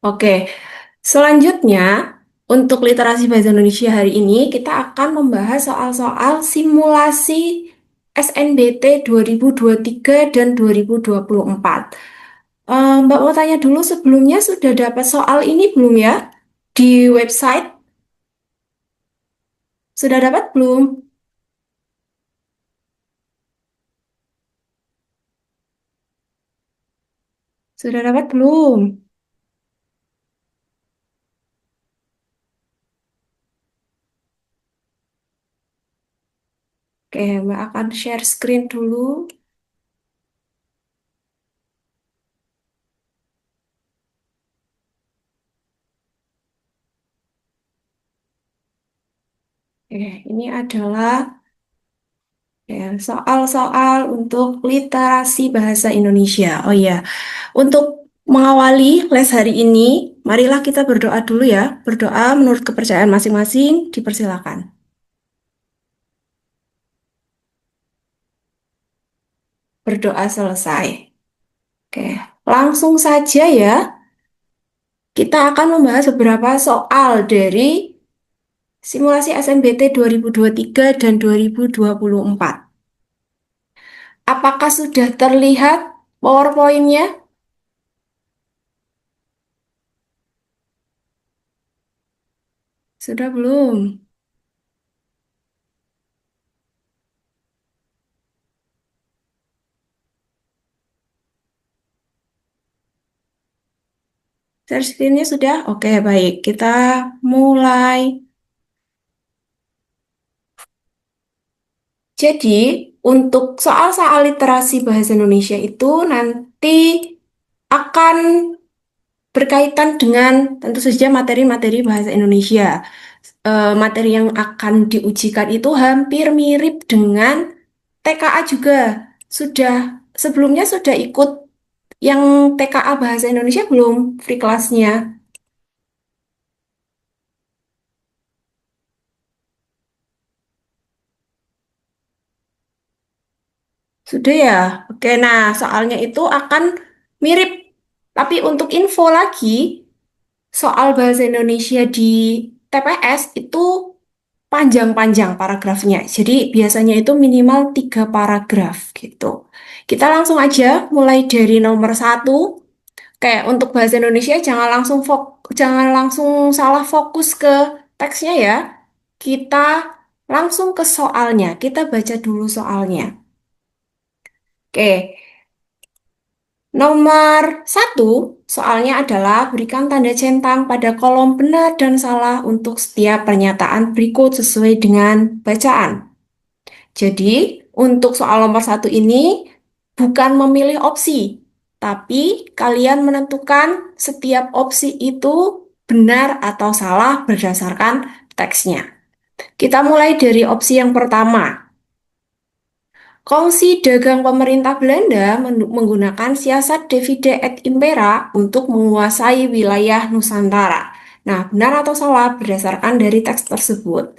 Oke, selanjutnya untuk literasi bahasa Indonesia hari ini kita akan membahas soal-soal simulasi SNBT 2023 dan 2024. Mbak mau tanya dulu sebelumnya sudah dapat soal ini belum ya? Di website sudah dapat belum? Sudah dapat belum? Oke, Mbak akan share screen dulu. Oke, ini adalah ya, soal-soal untuk literasi bahasa Indonesia. Oh iya, untuk mengawali les hari ini, marilah kita berdoa dulu ya. Berdoa menurut kepercayaan masing-masing, dipersilakan. Berdoa selesai. Oke, langsung saja ya. Kita akan membahas beberapa soal dari simulasi SNBT 2023 dan 2024. Apakah sudah terlihat PowerPoint-nya? Sudah belum? Share screen-nya sudah? Oke, baik. Kita mulai. Jadi, untuk soal-soal literasi bahasa Indonesia itu nanti akan berkaitan dengan tentu saja materi-materi bahasa Indonesia. Materi yang akan diujikan itu hampir mirip dengan TKA juga. Sudah sebelumnya sudah ikut yang TKA bahasa Indonesia belum free kelasnya? Sudah ya? Oke, nah soalnya itu akan mirip. Tapi untuk info lagi, soal bahasa Indonesia di TPS itu panjang-panjang paragrafnya. Jadi biasanya itu minimal 3 paragraf gitu. Kita langsung aja mulai dari nomor satu. Kayak untuk bahasa Indonesia jangan langsung salah fokus ke teksnya ya. Kita langsung ke soalnya. Kita baca dulu soalnya. Oke, nomor satu, soalnya adalah berikan tanda centang pada kolom benar dan salah untuk setiap pernyataan berikut sesuai dengan bacaan. Jadi, untuk soal nomor satu ini bukan memilih opsi, tapi kalian menentukan setiap opsi itu benar atau salah berdasarkan teksnya. Kita mulai dari opsi yang pertama. Kongsi dagang pemerintah Belanda menggunakan siasat divide et impera untuk menguasai wilayah Nusantara. Nah, benar atau salah berdasarkan dari teks tersebut.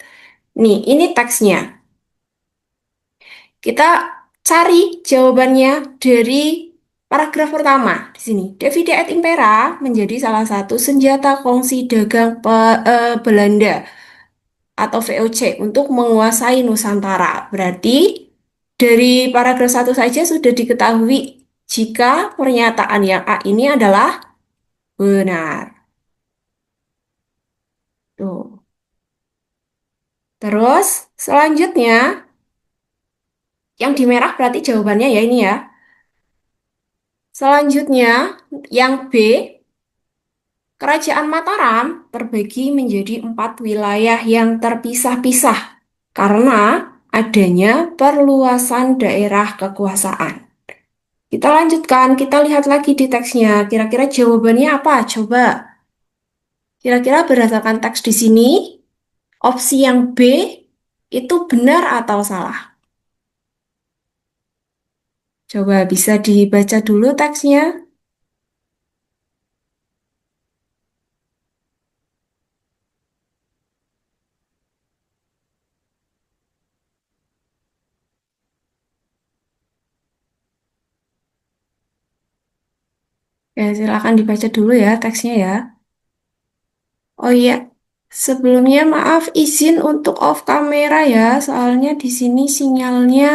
Nih, ini teksnya. Kita cari jawabannya dari paragraf pertama di sini. Divide et impera menjadi salah satu senjata kongsi dagang Belanda atau VOC untuk menguasai Nusantara. Berarti dari paragraf satu saja sudah diketahui jika pernyataan yang A ini adalah benar. Tuh. Terus selanjutnya yang di merah berarti jawabannya ya ini ya. Selanjutnya yang B, Kerajaan Mataram terbagi menjadi 4 wilayah yang terpisah-pisah karena adanya perluasan daerah kekuasaan. Kita lanjutkan, kita lihat lagi di teksnya. Kira-kira jawabannya apa? Coba. Kira-kira berdasarkan teks di sini, opsi yang B itu benar atau salah? Coba bisa dibaca dulu teksnya. Ya, silakan dibaca dulu ya teksnya ya. Oh iya, sebelumnya maaf izin untuk off kamera ya, soalnya di sini sinyalnya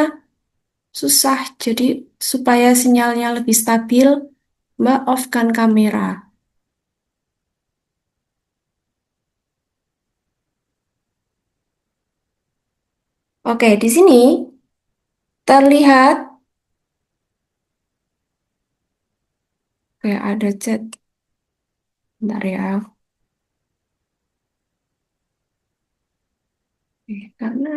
susah. Jadi supaya sinyalnya lebih stabil, Mbak off-kan kamera. Oke, di sini terlihat kayak ada chat. Bentar ya. Karena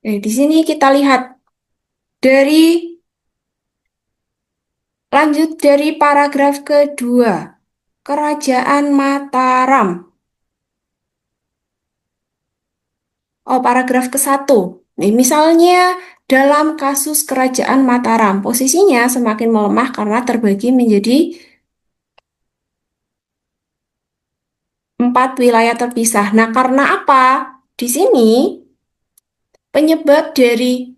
di sini kita lihat dari lanjut dari paragraf kedua, Kerajaan Mataram. Oh, paragraf ke satu. Nih, misalnya dalam kasus Kerajaan Mataram, posisinya semakin melemah karena terbagi menjadi 4 wilayah terpisah. Nah, karena apa? Di sini penyebab dari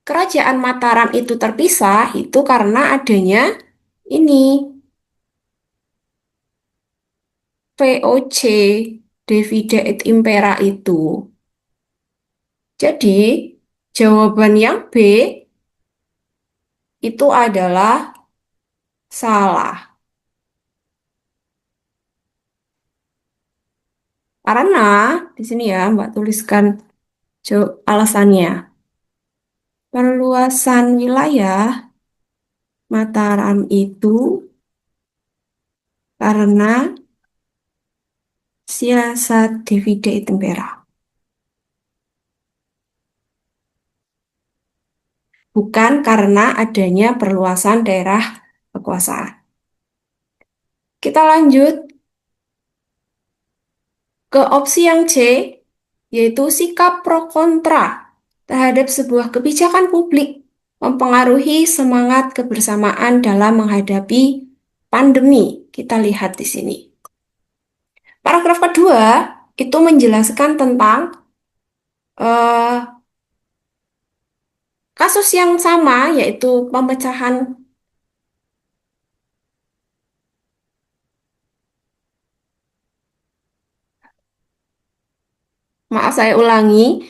Kerajaan Mataram itu terpisah itu karena adanya ini VOC, Divide et Impera itu. Jadi, jawaban yang B itu adalah salah. Karena di sini ya, Mbak tuliskan alasannya. Perluasan wilayah Mataram itu karena siasat divide et impera, bukan karena adanya perluasan daerah kekuasaan. Kita lanjut ke opsi yang C, yaitu sikap pro kontra terhadap sebuah kebijakan publik mempengaruhi semangat kebersamaan dalam menghadapi pandemi. Kita lihat di sini. Paragraf kedua itu menjelaskan tentang eh, kasus yang sama, yaitu pemecahan. Maaf, saya ulangi.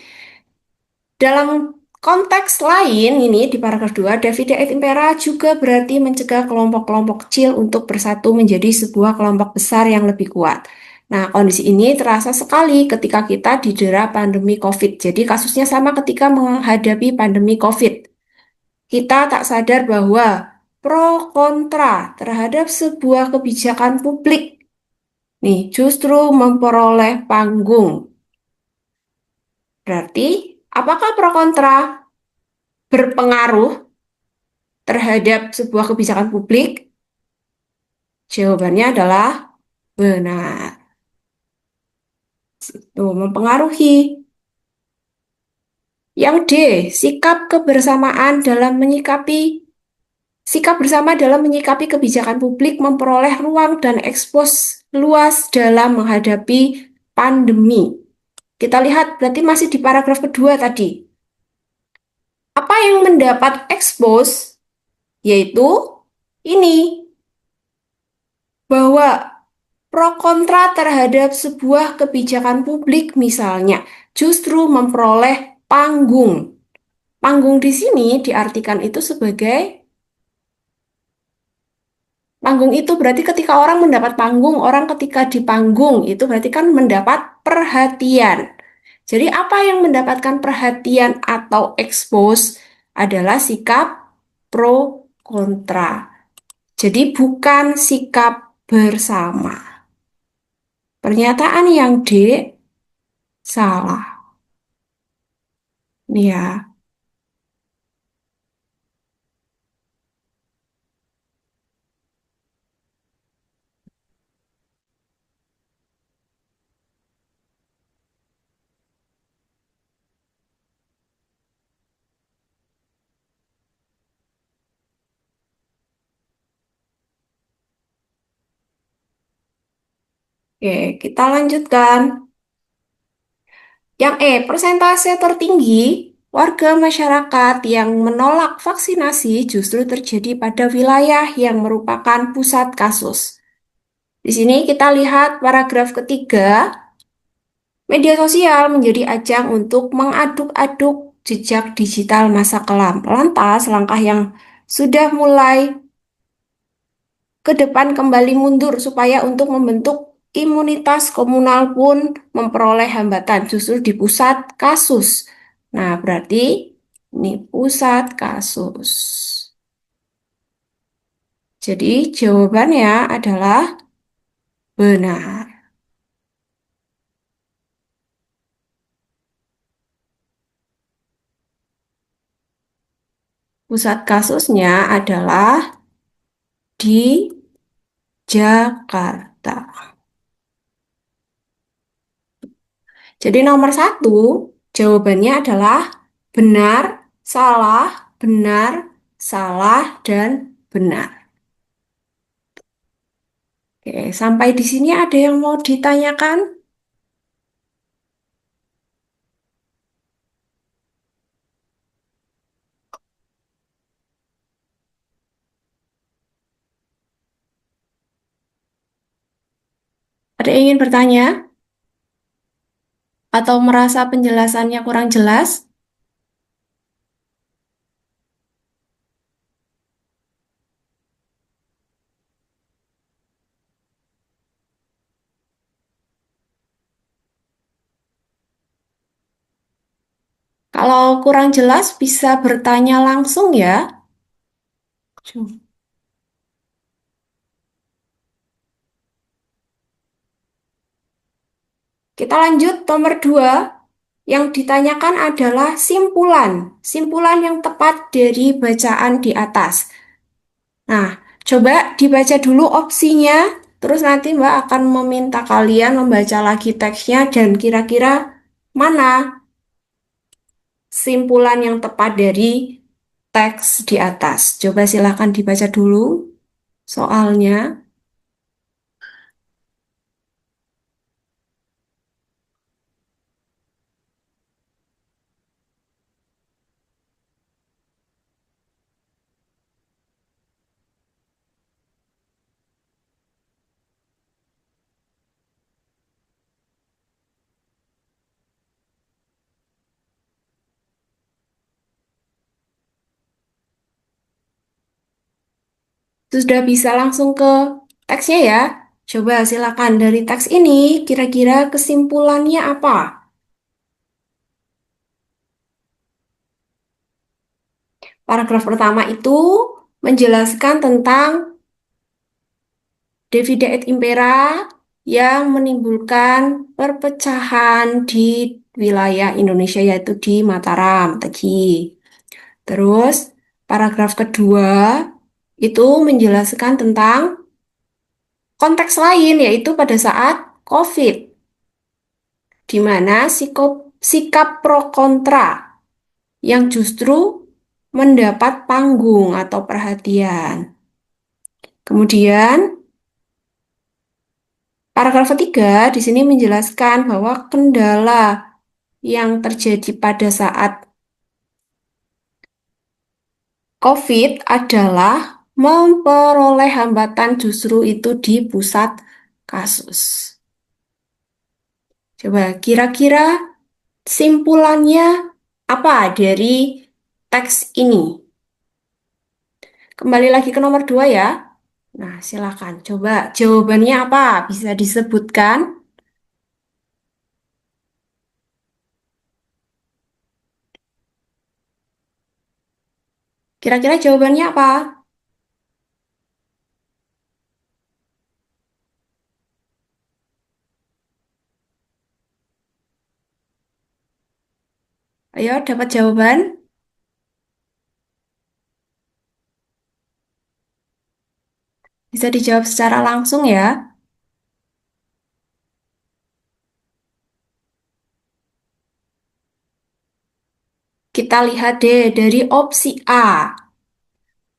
Dalam konteks lain, ini di paragraf 2, Davide et Impera juga berarti mencegah kelompok-kelompok kecil untuk bersatu menjadi sebuah kelompok besar yang lebih kuat. Nah, kondisi ini terasa sekali ketika kita didera pandemi COVID. Jadi, kasusnya sama ketika menghadapi pandemi COVID. Kita tak sadar bahwa pro kontra terhadap sebuah kebijakan publik nih justru memperoleh panggung. Berarti, apakah pro kontra berpengaruh terhadap sebuah kebijakan publik? Jawabannya adalah benar. Tuh, mempengaruhi. Yang D, sikap bersama dalam menyikapi kebijakan publik memperoleh ruang dan ekspos luas dalam menghadapi pandemi. Kita lihat berarti masih di paragraf kedua tadi. Apa yang mendapat ekspos? Yaitu ini, bahwa pro kontra terhadap sebuah kebijakan publik misalnya justru memperoleh panggung. Panggung di sini diartikan itu sebagai panggung itu berarti ketika orang mendapat panggung, orang ketika di panggung itu berarti kan mendapat perhatian. Jadi apa yang mendapatkan perhatian atau expose adalah sikap pro kontra. Jadi bukan sikap bersama. Pernyataan yang D salah. Nih ya. Oke, kita lanjutkan. Yang E, persentase tertinggi. warga masyarakat yang menolak vaksinasi justru terjadi pada wilayah yang merupakan pusat kasus. Di sini kita lihat paragraf ketiga, media sosial menjadi ajang untuk mengaduk-aduk jejak digital masa kelam. Lantas, langkah yang sudah mulai ke depan kembali mundur supaya untuk membentuk imunitas komunal pun memperoleh hambatan justru di pusat kasus. Nah, berarti ini pusat kasus. Jadi jawabannya adalah benar. Pusat kasusnya adalah di Jakarta. Jadi nomor satu, jawabannya adalah benar, salah, dan benar. Oke, sampai di sini ada yang mau ditanyakan? Ada yang ingin bertanya? Atau merasa penjelasannya kurang jelas? Kalau kurang jelas bisa bertanya langsung ya. Kita lanjut nomor dua. Yang ditanyakan adalah simpulan. Simpulan yang tepat dari bacaan di atas. Nah, coba dibaca dulu opsinya. Terus nanti Mbak akan meminta kalian membaca lagi teksnya dan kira-kira mana simpulan yang tepat dari teks di atas. Coba silakan dibaca dulu soalnya. Sudah bisa langsung ke teksnya ya. Coba silakan dari teks ini kira-kira kesimpulannya apa? Paragraf pertama itu menjelaskan tentang Divide et Impera yang menimbulkan perpecahan di wilayah Indonesia yaitu di Mataram tadi. Terus paragraf kedua itu menjelaskan tentang konteks lain yaitu pada saat COVID, di mana sikap pro kontra yang justru mendapat panggung atau perhatian. Kemudian paragraf ketiga di sini menjelaskan bahwa kendala yang terjadi pada saat COVID adalah memperoleh hambatan justru itu di pusat kasus. Coba kira-kira simpulannya apa dari teks ini? Kembali lagi ke nomor dua ya. Nah, silakan. Coba jawabannya apa? Bisa disebutkan? Kira-kira jawabannya apa? Ayo, dapat jawaban? Bisa dijawab secara langsung ya. Kita lihat deh dari opsi A.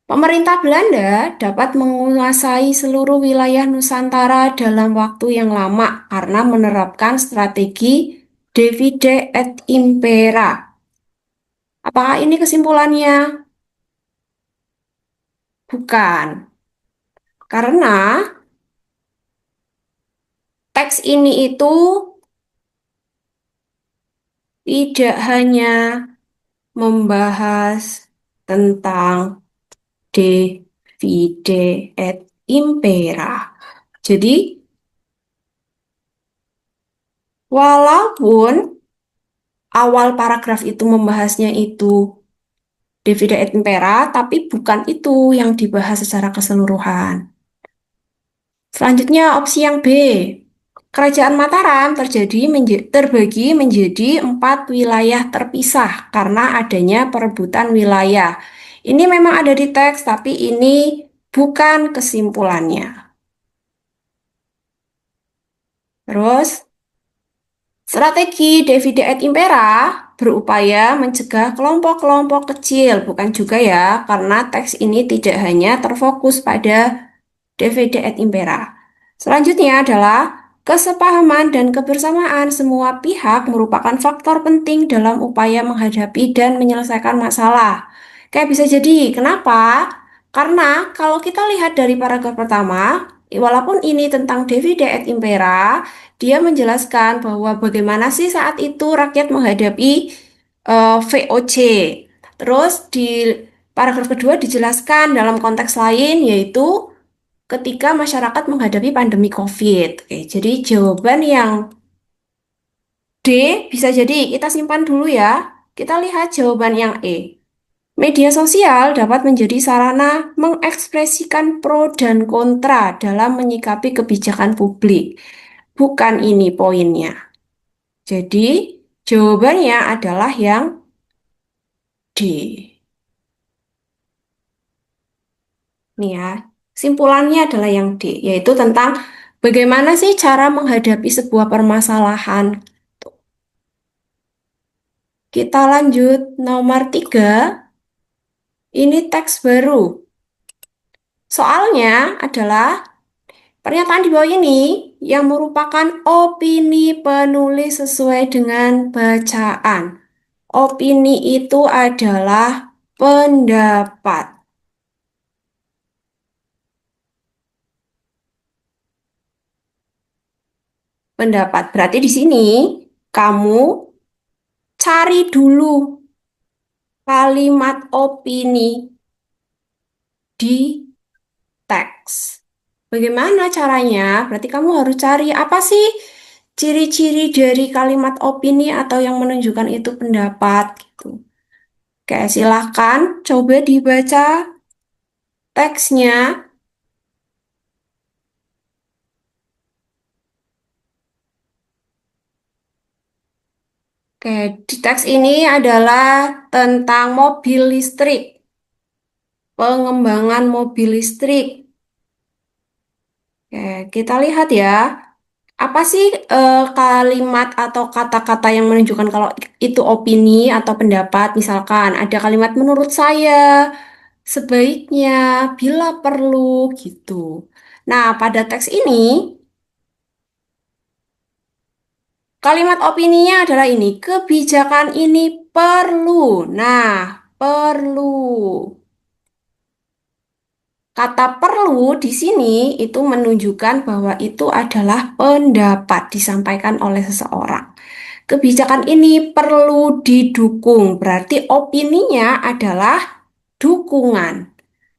Pemerintah Belanda dapat menguasai seluruh wilayah Nusantara dalam waktu yang lama karena menerapkan strategi divide et impera. Apakah ini kesimpulannya? Bukan. Karena teks ini itu tidak hanya membahas tentang divide et impera. Jadi, walaupun awal paragraf itu membahasnya itu divide et impera, tapi bukan itu yang dibahas secara keseluruhan. Selanjutnya opsi yang B. Kerajaan Mataram terbagi menjadi 4 wilayah terpisah karena adanya perebutan wilayah. Ini memang ada di teks, tapi ini bukan kesimpulannya. Terus, strategi divide et impera berupaya mencegah kelompok-kelompok kecil, bukan juga ya, karena teks ini tidak hanya terfokus pada divide et impera. Selanjutnya adalah kesepahaman dan kebersamaan semua pihak merupakan faktor penting dalam upaya menghadapi dan menyelesaikan masalah. Kayak bisa jadi, kenapa? Karena kalau kita lihat dari paragraf pertama, walaupun ini tentang divide et impera, dia menjelaskan bahwa bagaimana sih saat itu rakyat menghadapi VOC. Terus di paragraf kedua dijelaskan dalam konteks lain, yaitu ketika masyarakat menghadapi pandemi COVID. Oke, jadi jawaban yang D bisa jadi kita simpan dulu ya. Kita lihat jawaban yang E. Media sosial dapat menjadi sarana mengekspresikan pro dan kontra dalam menyikapi kebijakan publik. Bukan ini poinnya. Jadi, jawabannya adalah yang D. Nih ya, simpulannya adalah yang D, yaitu tentang bagaimana sih cara menghadapi sebuah permasalahan. Kita lanjut nomor 3, ini teks baru. Soalnya adalah pernyataan di bawah ini yang merupakan opini penulis sesuai dengan bacaan. Opini itu adalah pendapat. Pendapat berarti di sini kamu cari dulu kalimat opini di teks. Bagaimana caranya? Berarti kamu harus cari apa sih ciri-ciri dari kalimat opini atau yang menunjukkan itu pendapat gitu. Oke, silahkan coba dibaca teksnya. Oke, di teks ini adalah tentang mobil listrik, pengembangan mobil listrik. Oke, kita lihat ya. Apa sih kalimat atau kata-kata yang menunjukkan kalau itu opini atau pendapat? Misalkan ada kalimat menurut saya, sebaiknya, bila perlu, gitu. Nah, pada teks ini, kalimat opininya adalah ini, kebijakan ini perlu. Nah, perlu. Kata perlu di sini itu menunjukkan bahwa itu adalah pendapat disampaikan oleh seseorang. Kebijakan ini perlu didukung, berarti opininya adalah dukungan.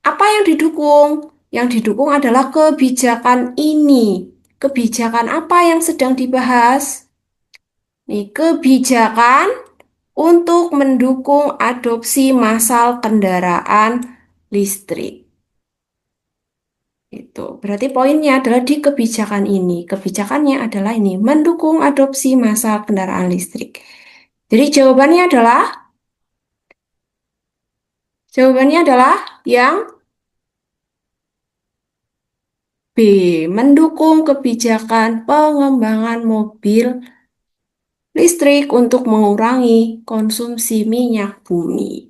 Apa yang didukung? Yang didukung adalah kebijakan ini. Kebijakan apa yang sedang dibahas? Nih, kebijakan untuk mendukung adopsi massal kendaraan listrik. Itu. Berarti poinnya adalah di kebijakan ini. Kebijakannya adalah ini, mendukung adopsi massal kendaraan listrik. Jadi jawabannya adalah yang B, mendukung kebijakan pengembangan mobil listrik untuk mengurangi konsumsi minyak bumi.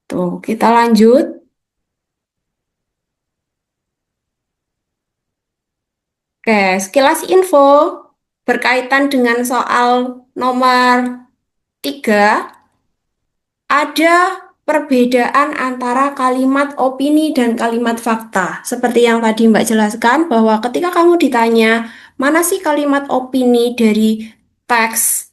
Tuh, kita lanjut. Oke, sekilas info berkaitan dengan soal nomor 3. ada perbedaan antara kalimat opini dan kalimat fakta. Seperti yang tadi Mbak jelaskan bahwa ketika kamu ditanya, mana sih kalimat opini dari teks?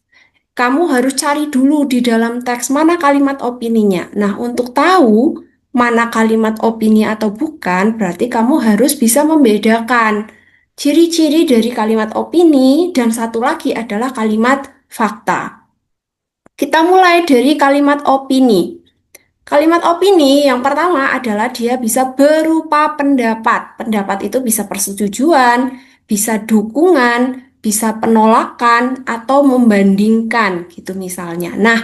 Kamu harus cari dulu di dalam teks mana kalimat opininya. Nah, untuk tahu mana kalimat opini atau bukan, berarti kamu harus bisa membedakan ciri-ciri dari kalimat opini dan satu lagi adalah kalimat fakta. Kita mulai dari kalimat opini. Kalimat opini yang pertama adalah dia bisa berupa pendapat. Pendapat itu bisa persetujuan, bisa dukungan, bisa penolakan, atau membandingkan gitu misalnya. Nah,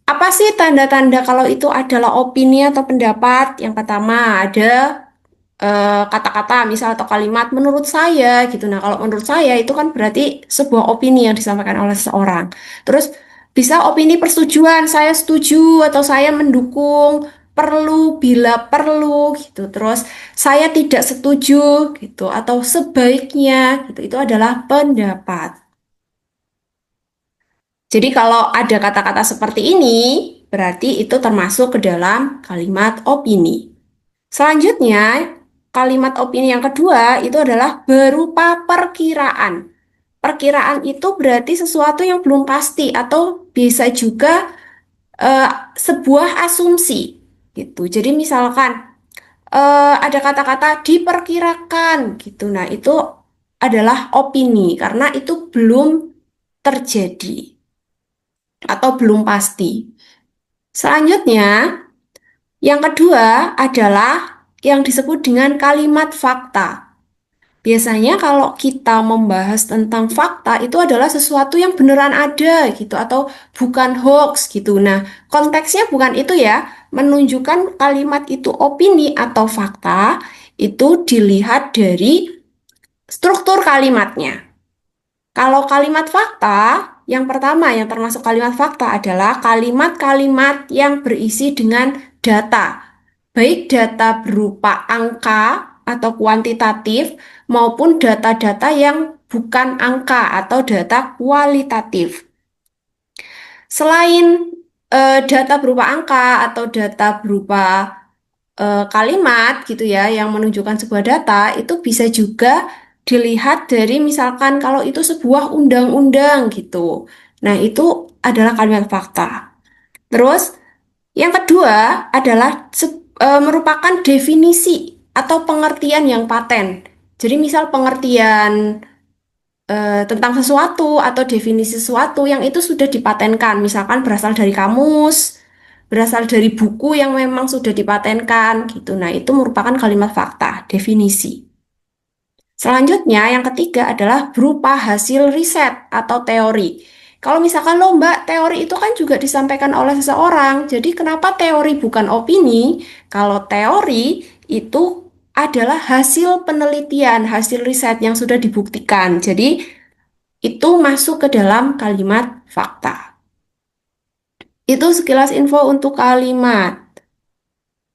apa sih tanda-tanda kalau itu adalah opini atau pendapat? Yang pertama ada kata-kata misal atau kalimat menurut saya gitu. Nah, kalau menurut saya itu kan berarti sebuah opini yang disampaikan oleh seseorang. Terus bisa opini persetujuan, saya setuju atau saya mendukung, perlu bila perlu gitu. Terus saya tidak setuju gitu atau sebaiknya gitu. Itu adalah pendapat. Jadi kalau ada kata-kata seperti ini, berarti itu termasuk ke dalam kalimat opini. Selanjutnya, kalimat opini yang kedua itu adalah berupa perkiraan. Perkiraan itu berarti sesuatu yang belum pasti atau bisa juga eh, sebuah asumsi gitu. Jadi misalkan ada kata-kata diperkirakan gitu. Nah, itu adalah opini karena itu belum terjadi atau belum pasti. Selanjutnya, yang kedua adalah yang disebut dengan kalimat fakta. Biasanya kalau kita membahas tentang fakta itu adalah sesuatu yang beneran ada gitu atau bukan hoax gitu. Nah, konteksnya bukan itu ya, menunjukkan kalimat itu opini atau fakta itu dilihat dari struktur kalimatnya. Kalau kalimat fakta, yang pertama yang termasuk kalimat fakta adalah kalimat-kalimat yang berisi dengan data. Baik data berupa angka atau kuantitatif maupun data-data yang bukan angka atau data kualitatif. Selain data berupa angka atau data berupa kalimat gitu ya yang menunjukkan sebuah data itu bisa juga dilihat dari misalkan kalau itu sebuah undang-undang gitu. Nah, itu adalah kalimat fakta. Terus yang kedua adalah merupakan definisi atau pengertian yang paten. Jadi misal pengertian tentang sesuatu atau definisi sesuatu yang itu sudah dipatenkan, misalkan berasal dari kamus, berasal dari buku yang memang sudah dipatenkan gitu. Nah, itu merupakan kalimat fakta, definisi. Selanjutnya, yang ketiga adalah berupa hasil riset atau teori. Kalau misalkan lomba, teori itu kan juga disampaikan oleh seseorang. Jadi, kenapa teori bukan opini? Kalau teori itu adalah hasil penelitian, hasil riset yang sudah dibuktikan. Jadi, itu masuk ke dalam kalimat fakta. Itu sekilas info untuk kalimat.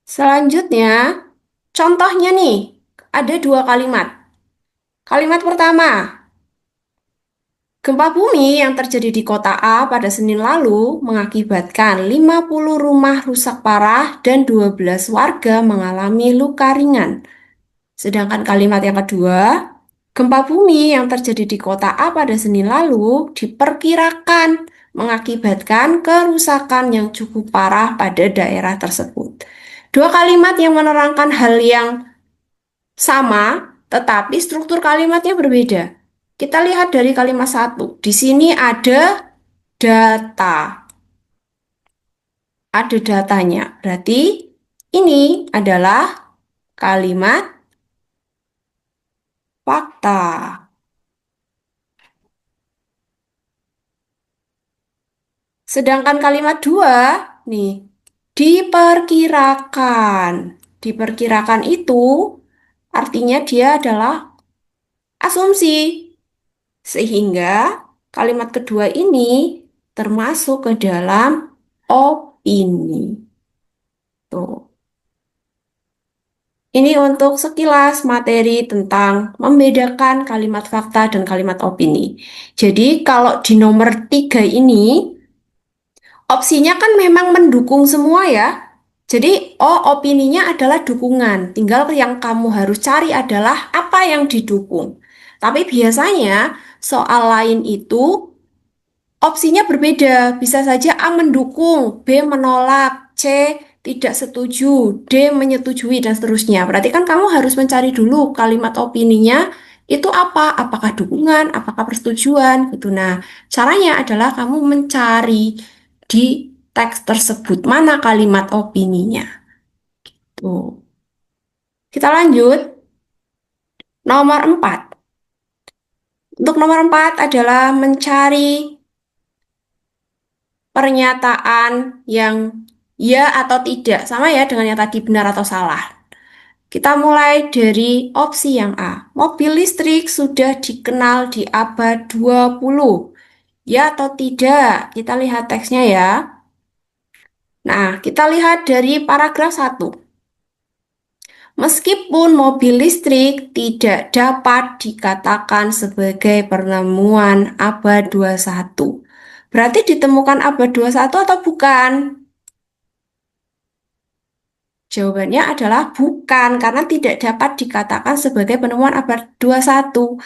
Selanjutnya, contohnya nih, ada dua kalimat. Kalimat pertama, gempa bumi yang terjadi di kota A pada Senin lalu mengakibatkan 50 rumah rusak parah dan 12 warga mengalami luka ringan. Sedangkan kalimat yang kedua, gempa bumi yang terjadi di kota A pada Senin lalu diperkirakan mengakibatkan kerusakan yang cukup parah pada daerah tersebut. Dua kalimat yang menerangkan hal yang sama, tetapi struktur kalimatnya berbeda. Kita lihat dari kalimat satu. Di sini ada data. Ada datanya. Berarti ini adalah kalimat fakta. Sedangkan kalimat dua, nih, diperkirakan. Diperkirakan itu artinya dia adalah asumsi. Sehingga kalimat kedua ini termasuk ke dalam opini. Tuh. Ini untuk sekilas materi tentang membedakan kalimat fakta dan kalimat opini. Jadi kalau di nomor 3 ini, Opsinya kan memang mendukung semua ya. Jadi, opininya adalah dukungan. Tinggal yang kamu harus cari adalah apa yang didukung. Tapi biasanya soal lain itu opsinya berbeda. Bisa saja A mendukung, B menolak, C tidak setuju, D menyetujui, dan seterusnya. Berarti kan kamu harus mencari dulu kalimat opininya itu apa? Apakah dukungan, apakah persetujuan gitu. Nah, caranya adalah kamu mencari di teks tersebut mana kalimat opininya. Tuh. Kita lanjut. Nomor 4. Untuk nomor 4 adalah mencari pernyataan yang ya atau tidak. Sama ya dengan yang tadi benar atau salah. Kita mulai dari opsi yang A. Mobil listrik sudah dikenal di abad 20. Ya atau tidak? Kita lihat teksnya ya. Nah, kita lihat dari paragraf 1. Meskipun mobil listrik tidak dapat dikatakan sebagai penemuan abad 21. Berarti ditemukan abad 21 atau bukan? Jawabannya adalah bukan, karena tidak dapat dikatakan sebagai penemuan abad 21.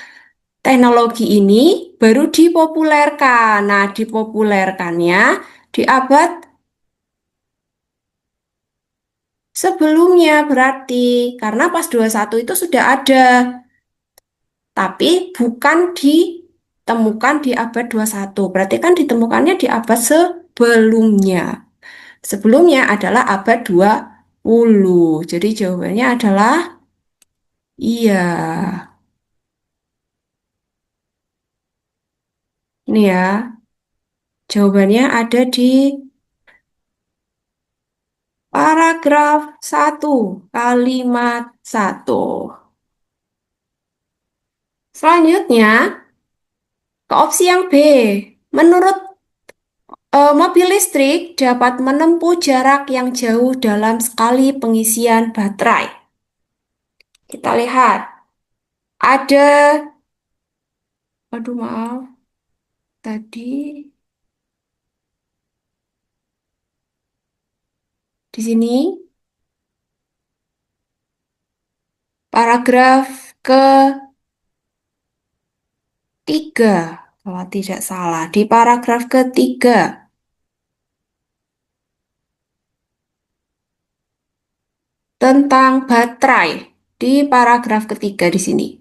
Teknologi ini baru dipopulerkan. Nah, dipopulerkannya di abad sebelumnya berarti. Karena pas 21 itu sudah ada, tapi bukan ditemukan di abad 21. Berarti kan ditemukannya di abad sebelumnya. Sebelumnya adalah abad 20. Jadi jawabannya adalah iya. Ini ya, jawabannya ada di paragraf 1, kalimat 1. Selanjutnya, ke opsi yang B. Menurut mobil listrik dapat menempuh jarak yang jauh dalam sekali pengisian baterai. Kita lihat, ada, aduh maaf, tadi di sini paragraf ketiga, kalau tidak salah, di paragraf ketiga tentang baterai di paragraf ketiga di sini.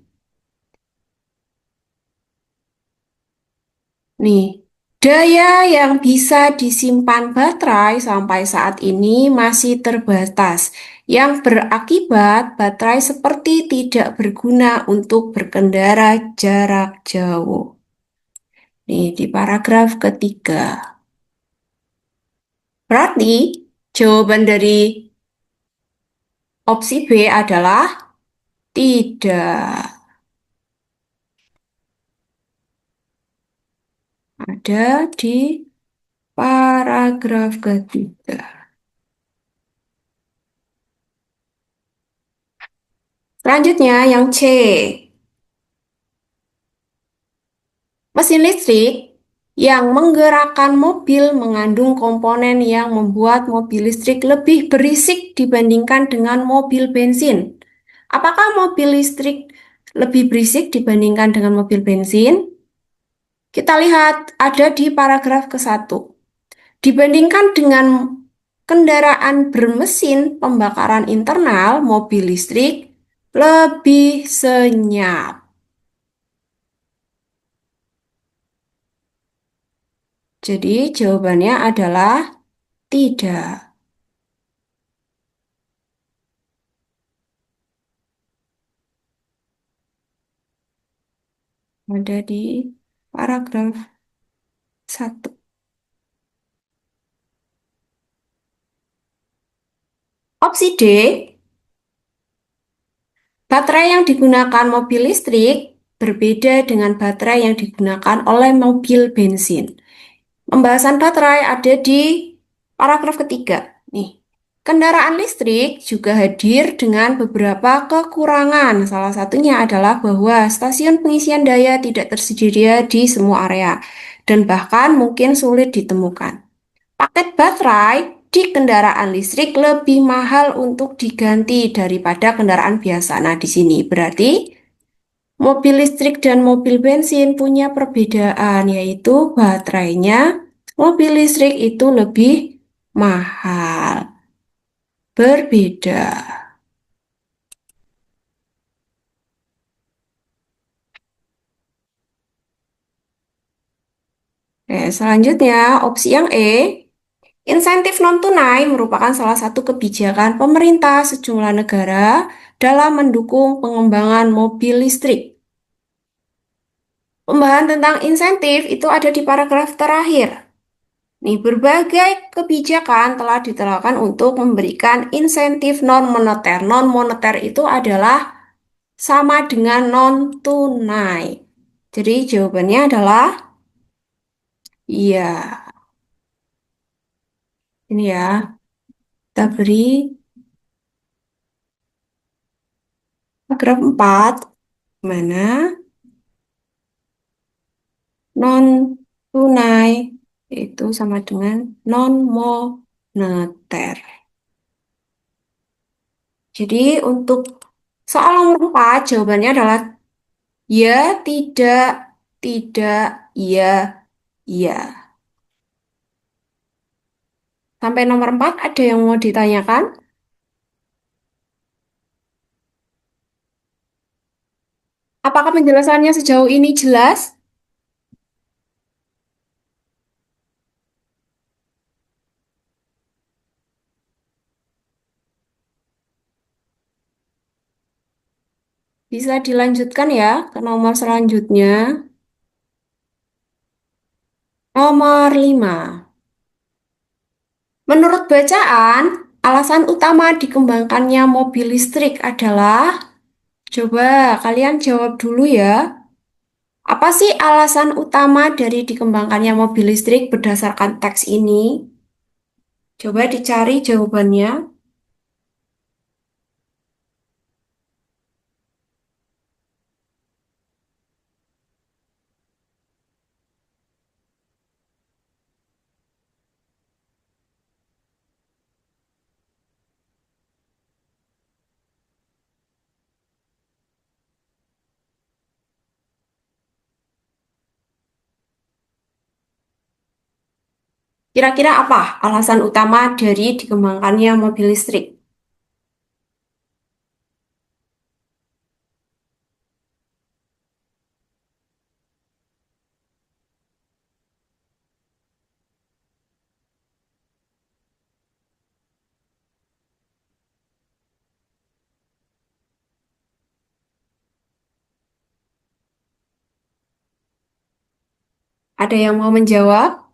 Nih, daya yang bisa disimpan baterai sampai saat ini masih terbatas, yang berakibat baterai seperti tidak berguna untuk berkendara jarak jauh. Nih, di paragraf ketiga. Berarti jawaban dari opsi B adalah tidak. Ada di paragraf ketiga. Selanjutnya yang C. Mesin listrik yang menggerakkan mobil mengandung komponen yang membuat mobil listrik lebih berisik dibandingkan dengan mobil bensin. Apakah mobil listrik lebih berisik dibandingkan dengan mobil bensin? Kita lihat ada di paragraf ke-1. Dibandingkan dengan kendaraan bermesin pembakaran internal, mobil listrik lebih senyap. Jadi jawabannya adalah tidak. Ada di paragraf 1. Opsi D, baterai yang digunakan mobil listrik berbeda dengan baterai yang digunakan oleh mobil bensin. Pembahasan baterai ada di paragraf ketiga. Nih, kendaraan listrik juga hadir dengan beberapa kekurangan. Salah satunya adalah bahwa stasiun pengisian daya tidak tersedia di semua area dan bahkan mungkin sulit ditemukan. Paket baterai di kendaraan listrik lebih mahal untuk diganti daripada kendaraan biasa. Nah, di sini berarti mobil listrik dan mobil bensin punya perbedaan, yaitu baterainya mobil listrik itu lebih mahal. Berbeda. Selanjutnya, opsi yang E, insentif non-tunai merupakan salah satu kebijakan pemerintah sejumlah negara dalam mendukung pengembangan mobil listrik. Pembahasan tentang insentif itu ada di paragraf terakhir. Nih, berbagai kebijakan telah diterapkan untuk memberikan insentif non-moneter. Non-moneter itu adalah sama dengan non-tunai. Jadi jawabannya adalah iya. Ini ya, kita beri paragraf 4. Mana non-tunai itu sama dengan non-moneter. Jadi untuk soal nomor 4, jawabannya adalah ya, tidak, tidak, iya, iya. Sampai nomor 4 ada yang mau ditanyakan? Apakah penjelasannya sejauh ini jelas? Bisa dilanjutkan ya ke nomor selanjutnya. Nomor 5. Menurut bacaan, alasan utama dikembangkannya mobil listrik adalah, coba kalian jawab dulu ya. Apa sih alasan utama dari dikembangkannya mobil listrik berdasarkan teks ini? Coba dicari jawabannya. Kira-kira apa alasan utama dari dikembangkannya mobil listrik? Ada yang mau menjawab?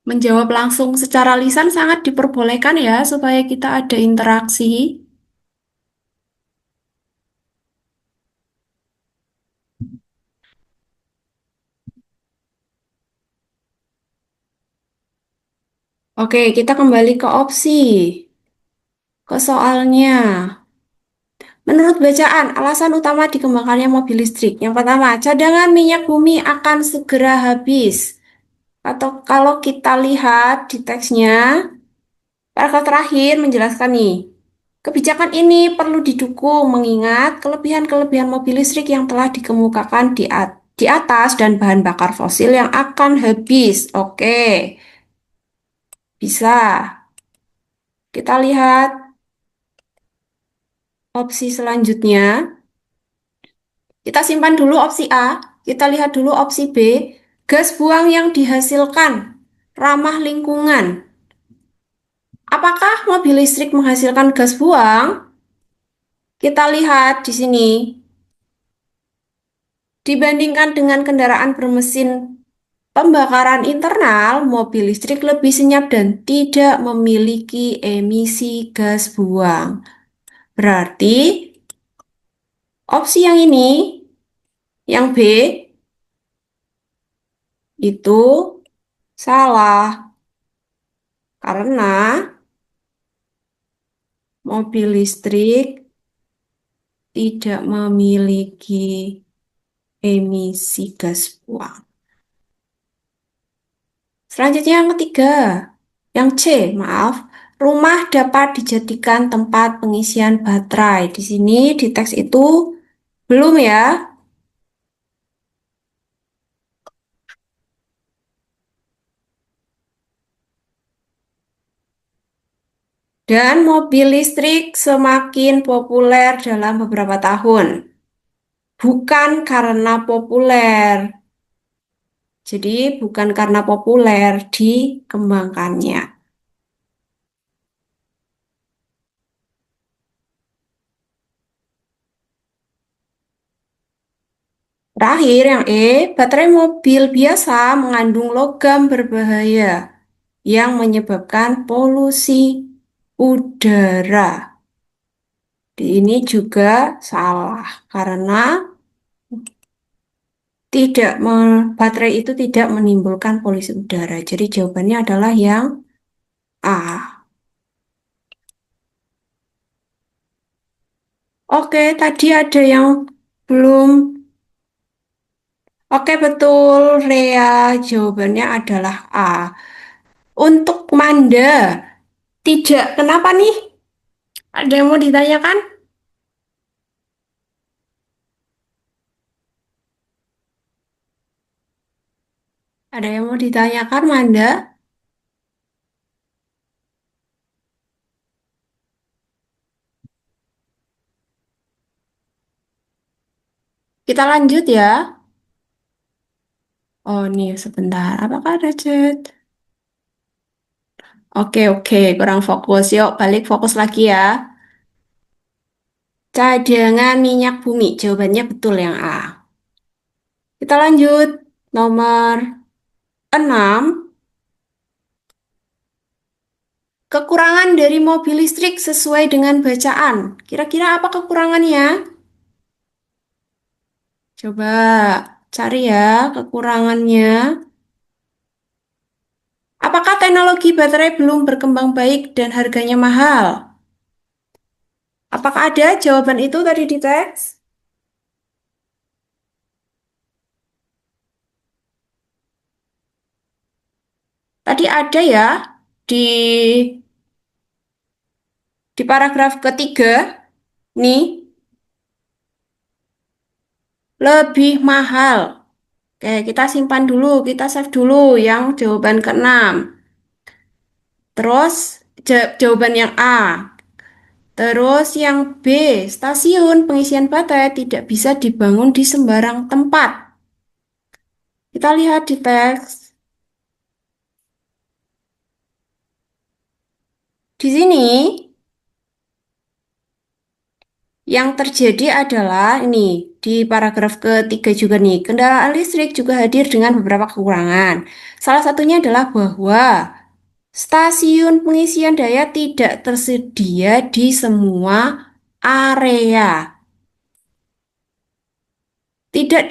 Menjawab langsung secara lisan sangat diperbolehkan ya, supaya kita ada interaksi. Oke, kita kembali ke opsi, ke soalnya. Menurut bacaan, alasan utama dikembangkannya mobil listrik. Yang pertama, cadangan minyak bumi akan segera habis. Atau kalau kita lihat di teksnya, paragraf terakhir menjelaskan nih, kebijakan ini perlu didukung mengingat kelebihan-kelebihan mobil listrik yang telah dikemukakan di atas dan bahan bakar fosil yang akan habis. Oke, bisa. Kita lihat opsi selanjutnya. Kita simpan dulu opsi A. Kita lihat dulu opsi B. Gas buang yang dihasilkan ramah lingkungan. Apakah mobil listrik menghasilkan gas buang? Kita lihat di sini. Dibandingkan dengan kendaraan bermesin pembakaran internal, mobil listrik lebih senyap dan tidak memiliki emisi gas buang. Berarti opsi yang ini, yang B, itu salah. Karena mobil listrik tidak memiliki emisi gas buang. Selanjutnya yang ketiga, yang C, maaf. Rumah dapat dijadikan tempat pengisian baterai. Di sini di teks itu belum ya. Dan mobil listrik semakin populer dalam beberapa tahun. Bukan karena populer. Jadi bukan karena populer dikembangkannya. Terakhir yang E, baterai mobil biasa mengandung logam berbahaya yang menyebabkan polusi udara. Ini juga salah karena baterai itu tidak menimbulkan polusi udara. Jadi jawabannya adalah yang A. Oke, tadi ada yang belum. Oke, betul, Lea. Jawabannya adalah A. Untuk Manda, tidak. Kenapa nih? Ada yang mau ditanyakan? Ada yang mau ditanyakan, Manda? Kita lanjut ya. Oh, nih sebentar. Apakah ada chat? Oke, oke. Kurang fokus. Yuk, balik fokus lagi ya. Cadangan minyak bumi. Jawabannya betul yang A. Kita lanjut. Nomor 6. Kekurangan dari mobil listrik sesuai dengan bacaan. Kira-kira apa kekurangannya? Coba cari ya kekurangannya. Apakah teknologi baterai belum berkembang baik dan harganya mahal? Apakah ada jawaban itu tadi di teks? Tadi ada ya di paragraf ketiga nih lebih mahal. Oke, kita simpan dulu, kita save dulu yang jawaban keenam. Terus jawaban yang A. Terus yang B, stasiun pengisian baterai tidak bisa dibangun di sembarang tempat. Kita lihat di teks. Di sini yang terjadi adalah ini di paragraf ketiga juga nih, kendaraan listrik juga hadir dengan beberapa kekurangan. Salah satunya adalah bahwa stasiun pengisian daya tidak tersedia di semua area. Tidak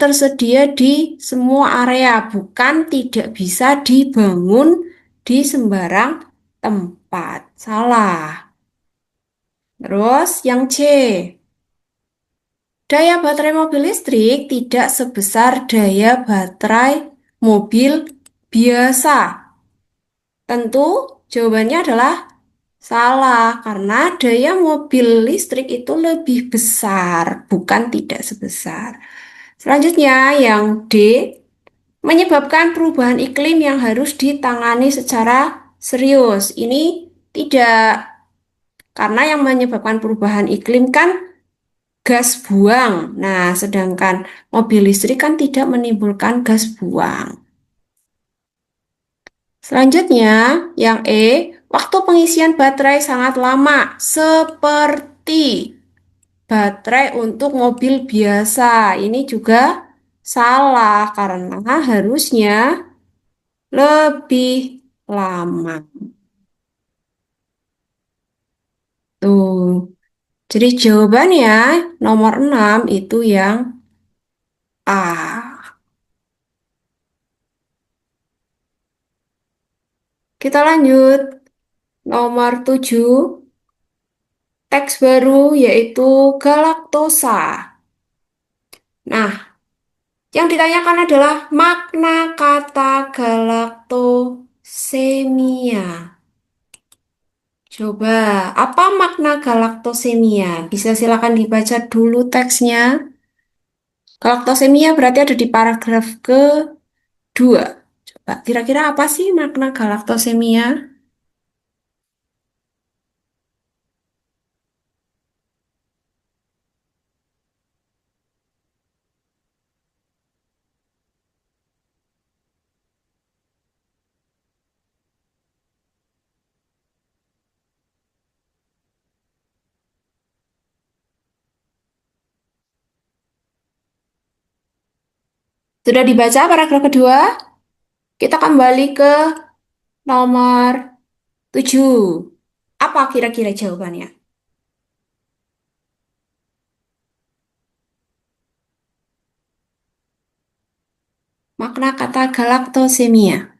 tersedia di semua area, bukan tidak bisa dibangun di sembarang tempat. Salah. Terus yang C, daya baterai mobil listrik tidak sebesar daya baterai mobil biasa. Tentu jawabannya adalah salah, karena daya mobil listrik itu lebih besar, bukan tidak sebesar. Selanjutnya, yang D, menyebabkan perubahan iklim yang harus ditangani secara serius. Ini tidak, karena yang menyebabkan perubahan iklim kan gas buang. Nah, sedangkan mobil listrik kan tidak menimbulkan gas buang. Selanjutnya, yang E, waktu pengisian baterai sangat lama, seperti baterai untuk mobil biasa. Ini juga salah karena harusnya lebih lama. Tuh. Jadi jawabannya nomor 6 itu yang A. Kita lanjut. Nomor 7, teks baru yaitu galaktosa. Nah, yang ditanyakan adalah makna kata galaktosemia. Coba, apa makna galaktosemia? Bisa silakan dibaca dulu teksnya. Galaktosemia berarti ada di paragraf kedua. Coba, kira-kira apa sih makna galaktosemia? Sudah dibaca paragraf kedua? Kita kembali ke nomor 7. Apa kira-kira jawabannya? Makna kata galaktosemia.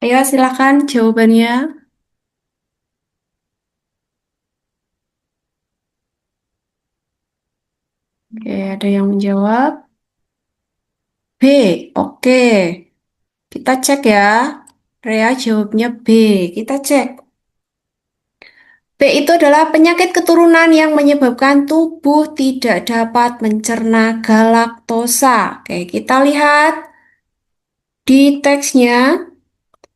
Ayo silakan jawabannya. Oke, ada yang menjawab. B. Oke, kita cek ya. Rea jawabnya B. Kita cek. B itu adalah penyakit keturunan yang menyebabkan tubuh tidak dapat mencerna galaktosa. Oke, kita lihat di teksnya.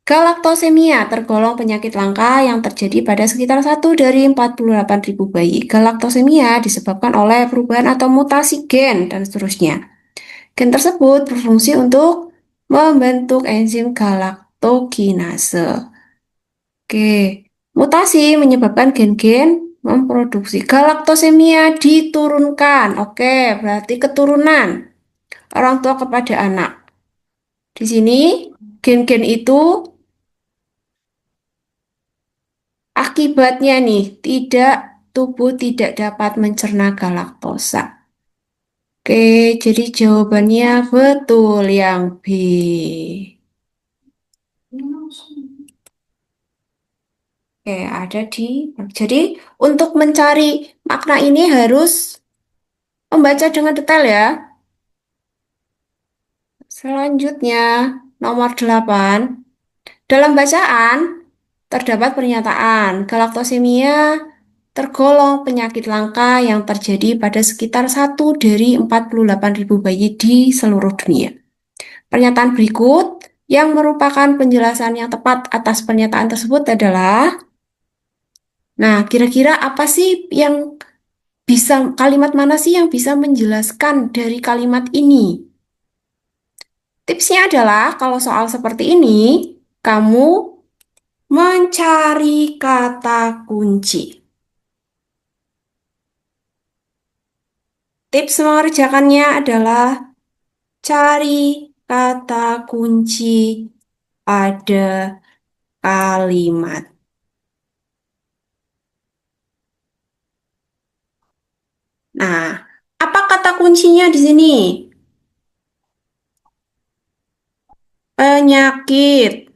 Galaktosemia tergolong penyakit langka yang terjadi pada sekitar 1 dari 48.000 bayi. Galaktosemia disebabkan oleh perubahan atau mutasi gen dan seterusnya. Gen tersebut berfungsi untuk membentuk enzim galaktokinase. Oke, mutasi menyebabkan gen-gen memproduksi galaktosemia diturunkan. Oke, berarti keturunan orang tua kepada anak. Di sini gen-gen itu akibatnya nih tubuh tidak dapat mencerna galaktosa. Oke, jadi jawabannya betul yang B. Oke, ada di. Jadi untuk mencari makna ini harus membaca dengan detail ya. Selanjutnya, nomor 8. Dalam bacaan, terdapat pernyataan galaktosemia tergolong penyakit langka yang terjadi pada sekitar 1 dari 48.000 bayi di seluruh dunia. Pernyataan berikut yang merupakan penjelasan yang tepat atas pernyataan tersebut adalah, nah, kira-kira apa sih yang kalimat mana sih yang bisa menjelaskan dari kalimat ini? Tipsnya adalah kalau soal seperti ini, kamu mencari kata kunci. Tips mengerjakannya adalah cari kata kunci pada kalimat. Nah, apa kata kuncinya di sini? Penyakit.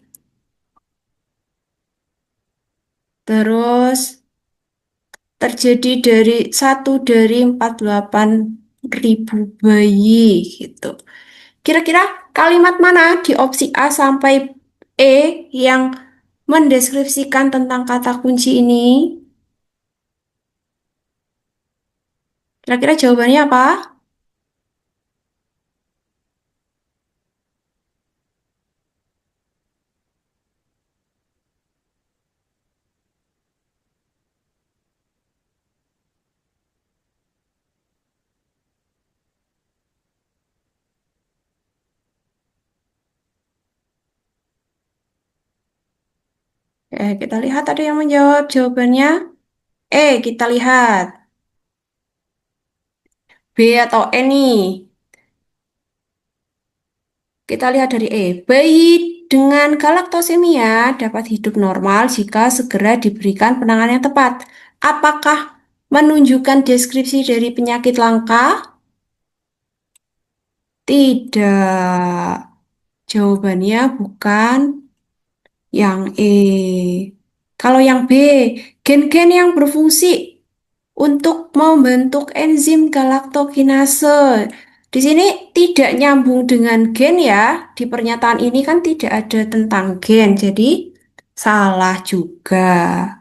Terus terjadi dari 1 dari 48.000 bayi gitu. Kira-kira kalimat mana di opsi A sampai E yang mendeskripsikan tentang kata kunci ini? Kira-kira jawabannya apa? Kita lihat ada yang menjawab jawabannya. Kita lihat B atau E nih. Kita lihat dari E. Bayi dengan galaktosemia dapat hidup normal jika segera diberikan penanganan yang tepat. Apakah menunjukkan deskripsi dari penyakit langka? Tidak. Jawabannya bukan yang E. Kalau yang B, gen-gen yang berfungsi untuk membentuk enzim galaktokinase. Di sini tidak nyambung dengan gen ya. Di pernyataan ini kan tidak ada tentang gen, jadi salah juga.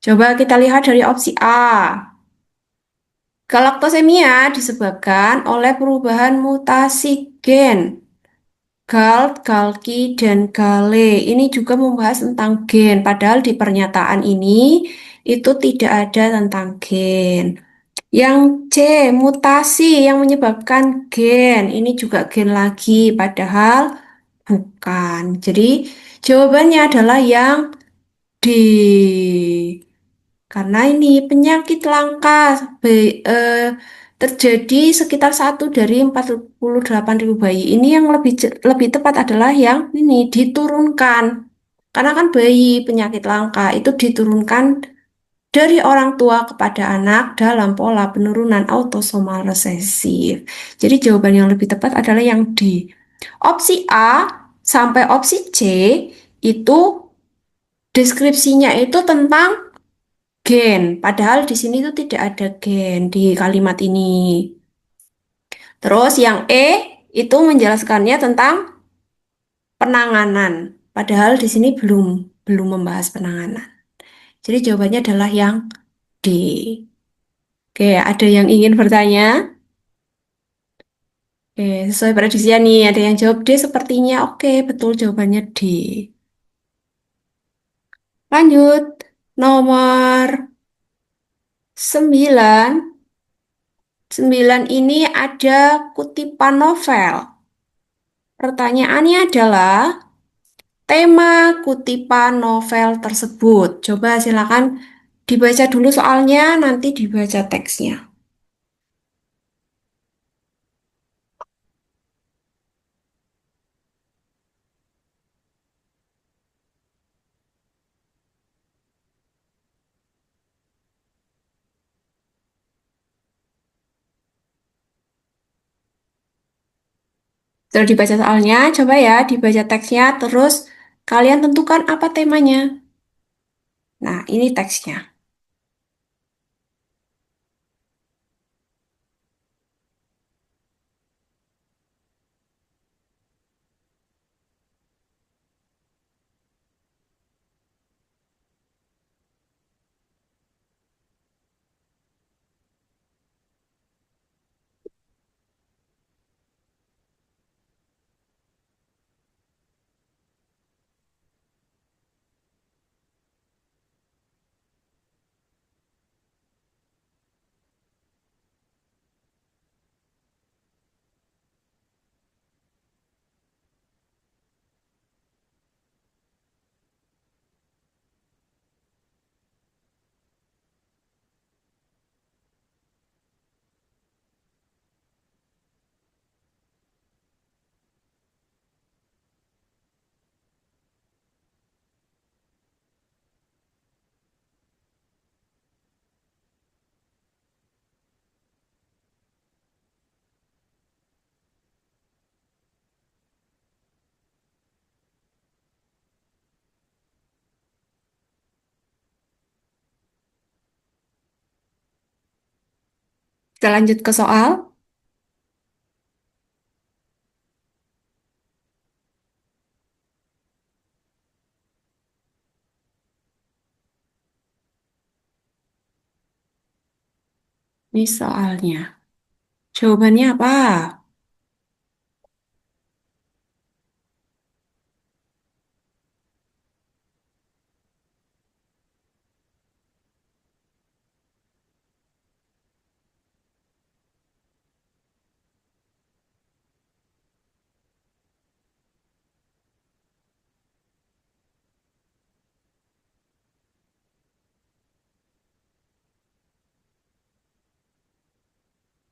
Coba kita lihat dari opsi A. Galaktosemia disebabkan oleh perubahan mutasi gen GALT, GALKI, dan GALE. Ini juga membahas tentang gen, padahal di pernyataan ini itu tidak ada tentang gen. Yang C, mutasi yang menyebabkan gen. Ini juga gen lagi, padahal bukan. Jadi jawabannya adalah yang D. Karena ini penyakit langka terjadi sekitar 1 dari 48.000 bayi. Ini yang lebih tepat adalah yang ini diturunkan. Karena kan bayi penyakit langka itu diturunkan dari orang tua kepada anak dalam pola penurunan autosomal resesif. Jadi jawaban yang lebih tepat adalah yang D. Opsi A sampai opsi C itu deskripsinya itu tentang gen. Padahal di sini tuh tidak ada gen di kalimat ini. Terus yang E itu menjelaskannya tentang penanganan. Padahal di sini belum belum membahas penanganan. Jadi jawabannya adalah yang D. Oke, ada yang ingin bertanya? Oke, sesuai prediksinya nih, ada yang jawab D sepertinya. Oke, betul jawabannya D. Lanjut, nomor 9. 9 ini ada kutipan novel. Pertanyaannya adalah tema kutipan novel tersebut. Coba silakan dibaca dulu soalnya, nanti dibaca teksnya. Setelah dibaca soalnya, coba ya dibaca teksnya, terus kalian tentukan apa temanya. Nah, ini teksnya. Kita lanjut ke soal. Ini soalnya. Jawabannya apa?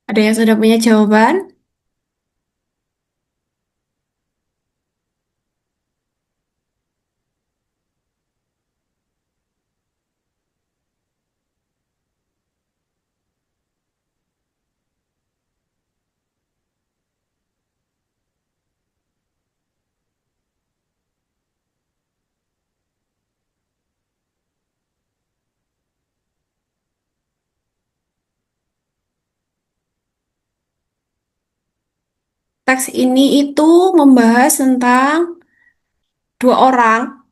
Ada yang sudah punya jawaban? Teks ini itu membahas tentang dua orang.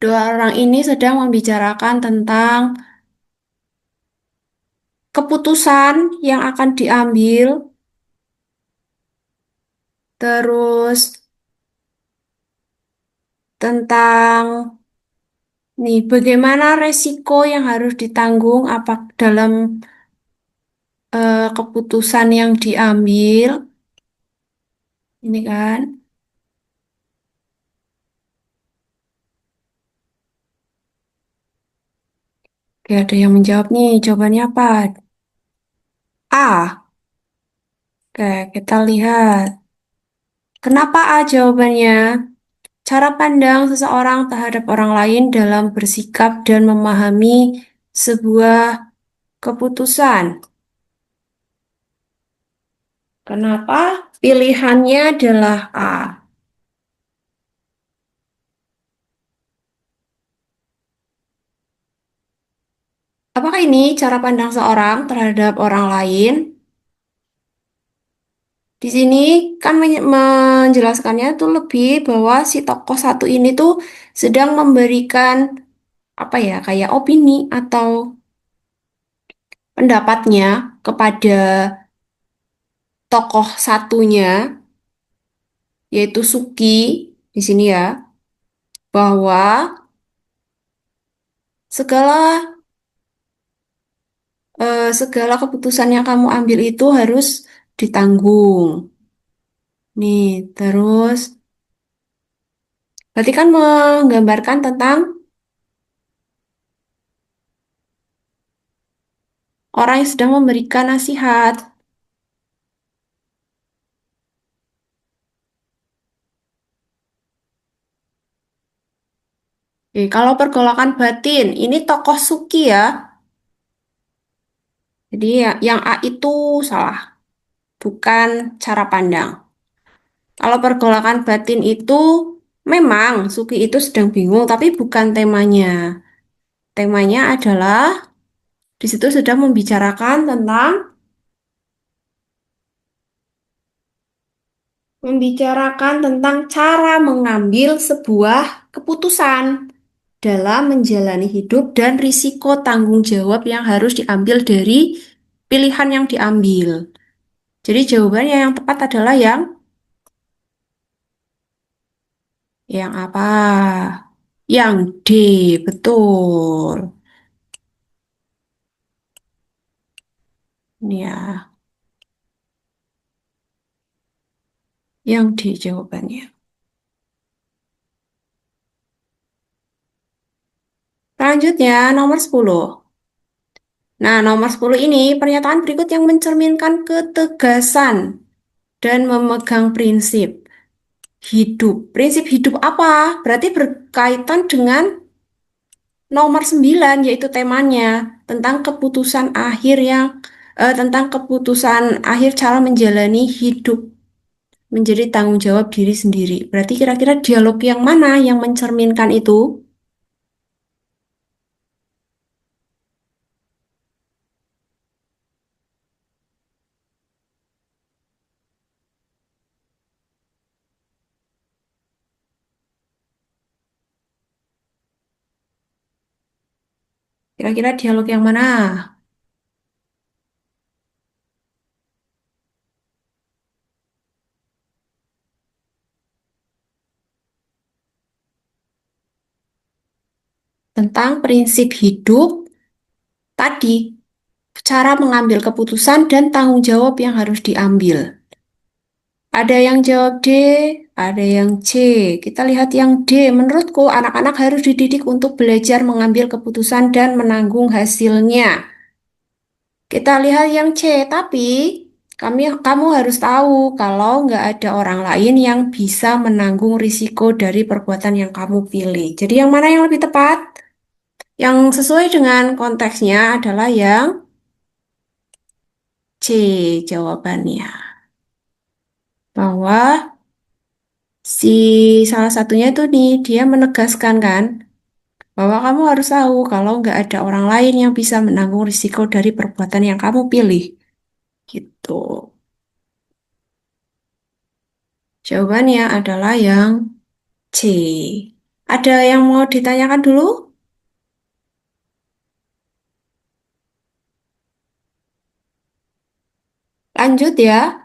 Dua orang ini sedang membicarakan tentang keputusan yang akan diambil, terus tentang nih bagaimana resiko yang harus ditanggung apa dalam keputusan yang diambil. Ini kan, oke, ada yang menjawab nih. Jawabannya apa? A. Oke, kita lihat. Kenapa A jawabannya? Cara pandang seseorang terhadap orang lain dalam bersikap dan memahami sebuah keputusan. Kenapa? Pilihannya adalah A. Apakah ini cara pandang seorang terhadap orang lain? Di sini kan menjelaskannya tuh lebih bahwa si tokoh satu ini tuh sedang memberikan apa ya, kayak opini atau pendapatnya kepada tokoh satunya, yaitu Suki di sini ya, bahwa segala segala keputusan yang kamu ambil itu harus ditanggung. Nih, terus berarti kan menggambarkan tentang orang yang sedang memberikan nasihat. Kalau pergolakan batin, ini tokoh Suki ya. Jadi yang A itu salah, bukan cara pandang. Kalau pergolakan batin itu memang Suki itu sedang bingung, tapi bukan temanya. Temanya adalah di situ sedang membicarakan tentang cara mengambil sebuah keputusan dalam menjalani hidup dan risiko tanggung jawab yang harus diambil dari pilihan yang diambil. Jadi jawabannya yang tepat adalah yang apa? Yang D, betul. Ini ya, yang D jawabannya. Selanjutnya, nomor 10. Nah, nomor 10 ini pernyataan berikut yang mencerminkan ketegasan dan memegang prinsip hidup. Prinsip hidup apa? Berarti berkaitan dengan nomor 9 yaitu temanya tentang keputusan akhir tentang keputusan akhir cara menjalani hidup menjadi tanggung jawab diri sendiri. Berarti kira-kira dialog yang mana yang mencerminkan itu? Kira-kira dialog yang mana? Tentang prinsip hidup tadi, cara mengambil keputusan dan tanggung jawab yang harus diambil. Ada yang jawab D, ada yang C. Kita lihat yang D. Menurutku, anak-anak harus dididik untuk belajar mengambil keputusan dan menanggung hasilnya. Kita lihat yang C, tapi kamu harus tahu kalau nggak ada orang lain yang bisa menanggung risiko dari perbuatan yang kamu pilih. Jadi yang mana yang lebih tepat? Yang sesuai dengan konteksnya adalah yang C jawabannya. Bahwa si salah satunya itu nih, dia menegaskan kan, bahwa kamu harus tahu kalau nggak ada orang lain yang bisa menanggung risiko dari perbuatan yang kamu pilih. Gitu. Jawabannya adalah yang C. Ada yang mau ditanyakan dulu? Lanjut ya.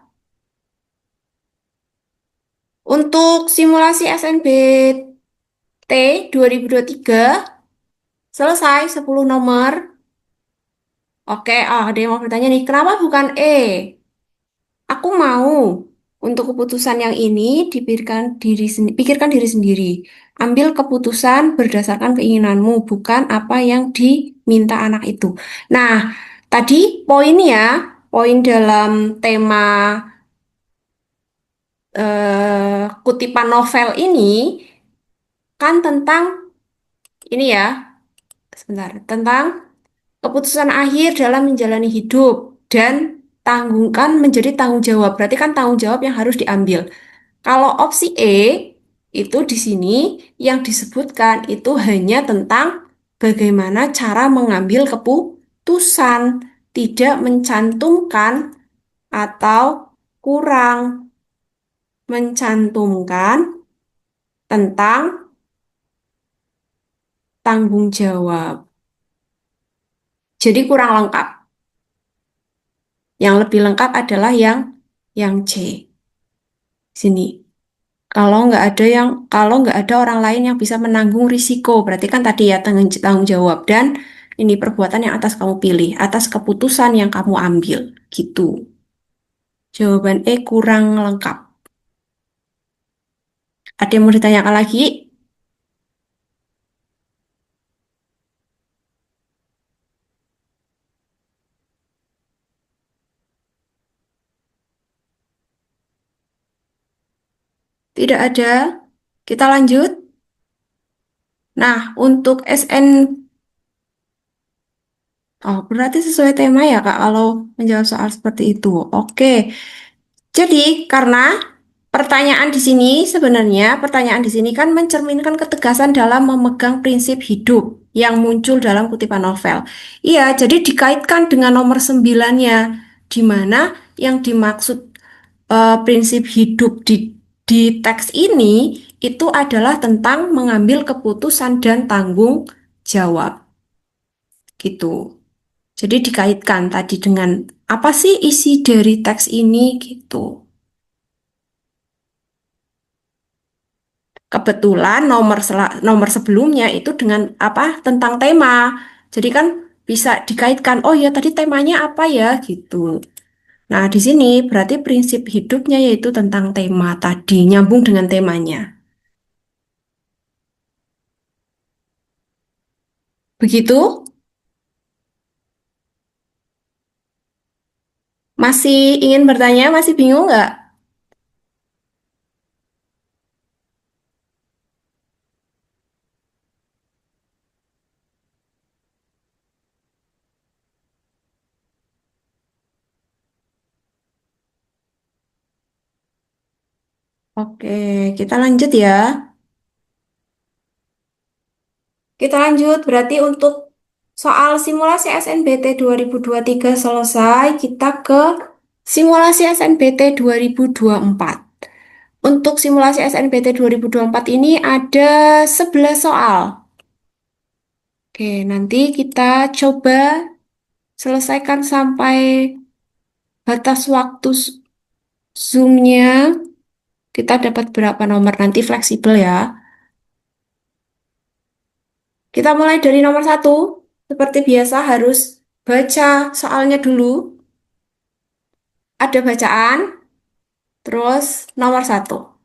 Untuk simulasi SNBT 2023 selesai 10 nomor. Oke, ada yang mau bertanya nih, kenapa bukan E? Aku mau untuk keputusan yang ini pikirkan diri sendiri. Ambil keputusan berdasarkan keinginanmu, bukan apa yang diminta anak itu. Nah, tadi poinnya, poin dalam tema kutipan novel ini kan tentang ini ya, sebentar, tentang keputusan akhir dalam menjalani hidup dan tanggungkan menjadi tanggung jawab. Berarti kan tanggung jawab yang harus diambil. Kalau opsi E itu di sini yang disebutkan itu hanya tentang bagaimana cara mengambil keputusan, tidak mencantumkan atau kurang mencantumkan tentang tanggung jawab. Jadi kurang lengkap. Yang lebih lengkap adalah yang C. Sini. Kalau nggak ada orang lain yang bisa menanggung risiko, berarti kan tadi ya tanggung jawab dan ini perbuatan yang atas kamu pilih, atas keputusan yang kamu ambil, gitu. Jawaban E kurang lengkap. Ada yang mau ditanyakan lagi? Tidak ada. Kita lanjut. Nah, untuk SN, oh berarti sesuai tema ya Kak, kalau menjawab soal seperti itu. Oke. Jadi, karena pertanyaan di sini kan mencerminkan ketegasan dalam memegang prinsip hidup yang muncul dalam kutipan novel. Iya, jadi dikaitkan dengan nomor 9-nya, di mana yang dimaksud prinsip hidup di teks ini itu adalah tentang mengambil keputusan dan tanggung jawab, gitu. Jadi dikaitkan tadi dengan apa sih isi dari teks ini, gitu. Kebetulan nomor sebelumnya itu dengan apa tentang tema. Jadi kan bisa dikaitkan, oh ya tadi temanya apa ya gitu. Nah, di sini berarti prinsip hidupnya yaitu tentang tema tadi, nyambung dengan temanya. Begitu? Masih ingin bertanya? Masih bingung nggak? Oke, kita lanjut ya. Kita lanjut, berarti untuk soal simulasi SNBT 2023 selesai, kita ke simulasi SNBT 2024. Untuk simulasi SNBT 2024 ini ada 11 soal. Oke, nanti kita coba selesaikan sampai batas waktu Zoom-nya. Kita dapat berapa nomor nanti fleksibel ya. Kita mulai dari nomor satu. Seperti biasa harus baca soalnya dulu. Ada bacaan, terus nomor satu.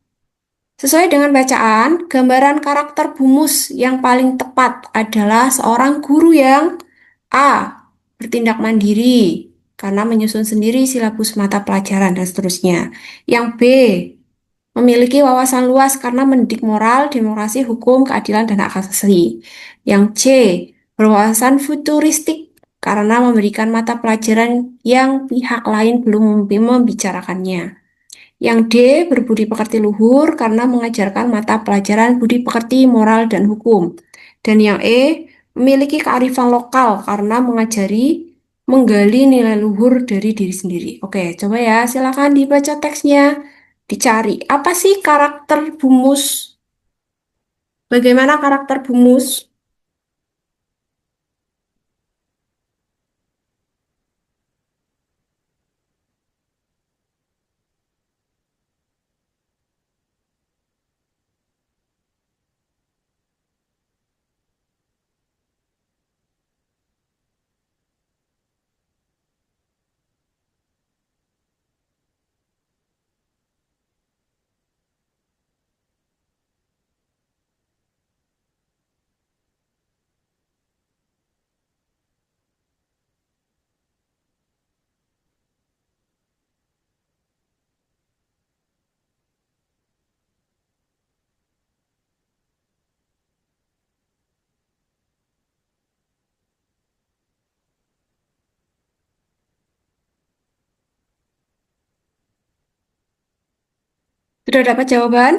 Sesuai dengan bacaan, gambaran karakter Bumus yang paling tepat adalah seorang guru yang A. Bertindak mandiri karena menyusun sendiri silabus mata pelajaran dan seterusnya. Yang B. Memiliki wawasan luas karena mendidik moral, demokrasi, hukum, keadilan, dan hak asasi. Yang C. Berwawasan futuristik karena memberikan mata pelajaran yang pihak lain belum membicarakannya. Yang D, berbudi pekerti luhur karena mengajarkan mata pelajaran budi pekerti, moral, dan hukum. Dan yang E, memiliki kearifan lokal karena menggali nilai luhur dari diri sendiri. Oke, coba ya, silakan dibaca teksnya. Dicari, apa sih karakter Bumus? Bagaimana karakter Bumus? Sudah dapat jawaban?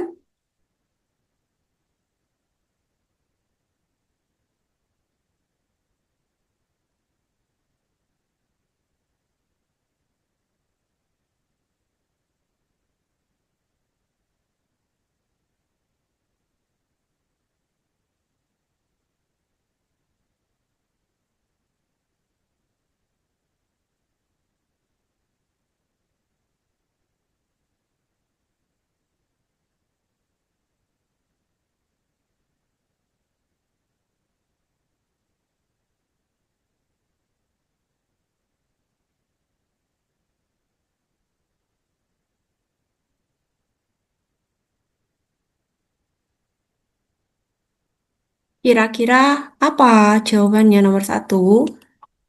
Kira-kira apa jawabannya nomor satu?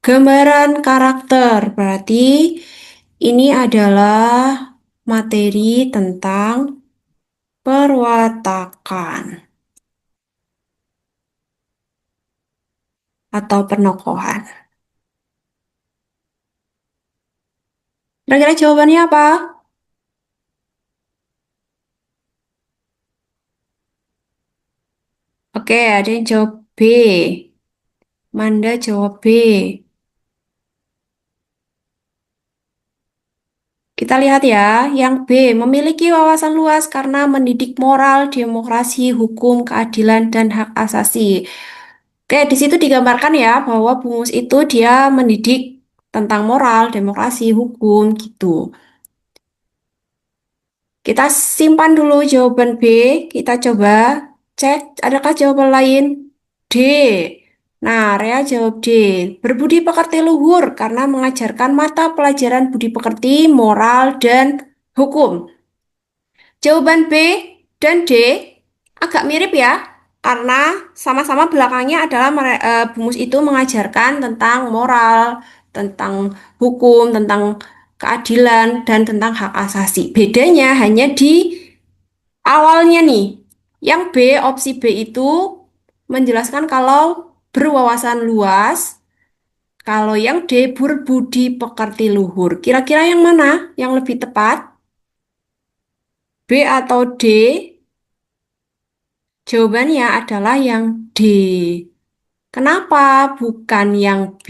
Gambaran karakter. Berarti ini adalah materi tentang perwatakan atau penokohan. Kira-kira jawabannya apa? Oke, ada yang jawab B. Manda jawab B. Kita lihat ya, yang B memiliki wawasan luas karena mendidik moral, demokrasi, hukum, keadilan, dan hak asasi. Oke, di situ digambarkan ya bahwa Bungus itu dia mendidik tentang moral, demokrasi, hukum gitu. Kita simpan dulu jawaban B, kita coba cek adakah jawaban lain. D. Nah, Rea jawab D. Berbudi pekerti luhur karena mengajarkan mata pelajaran budi pekerti, moral, dan hukum. Jawaban B dan D agak mirip ya, karena sama-sama belakangnya adalah Bumus itu mengajarkan tentang moral, tentang hukum, tentang keadilan, dan tentang hak asasi. Bedanya hanya di awalnya nih. Yang B, opsi B itu menjelaskan kalau berwawasan luas, kalau yang D berbudi pekerti luhur. Kira-kira yang mana yang lebih tepat? B atau D? Jawabannya adalah yang D. Kenapa bukan yang B?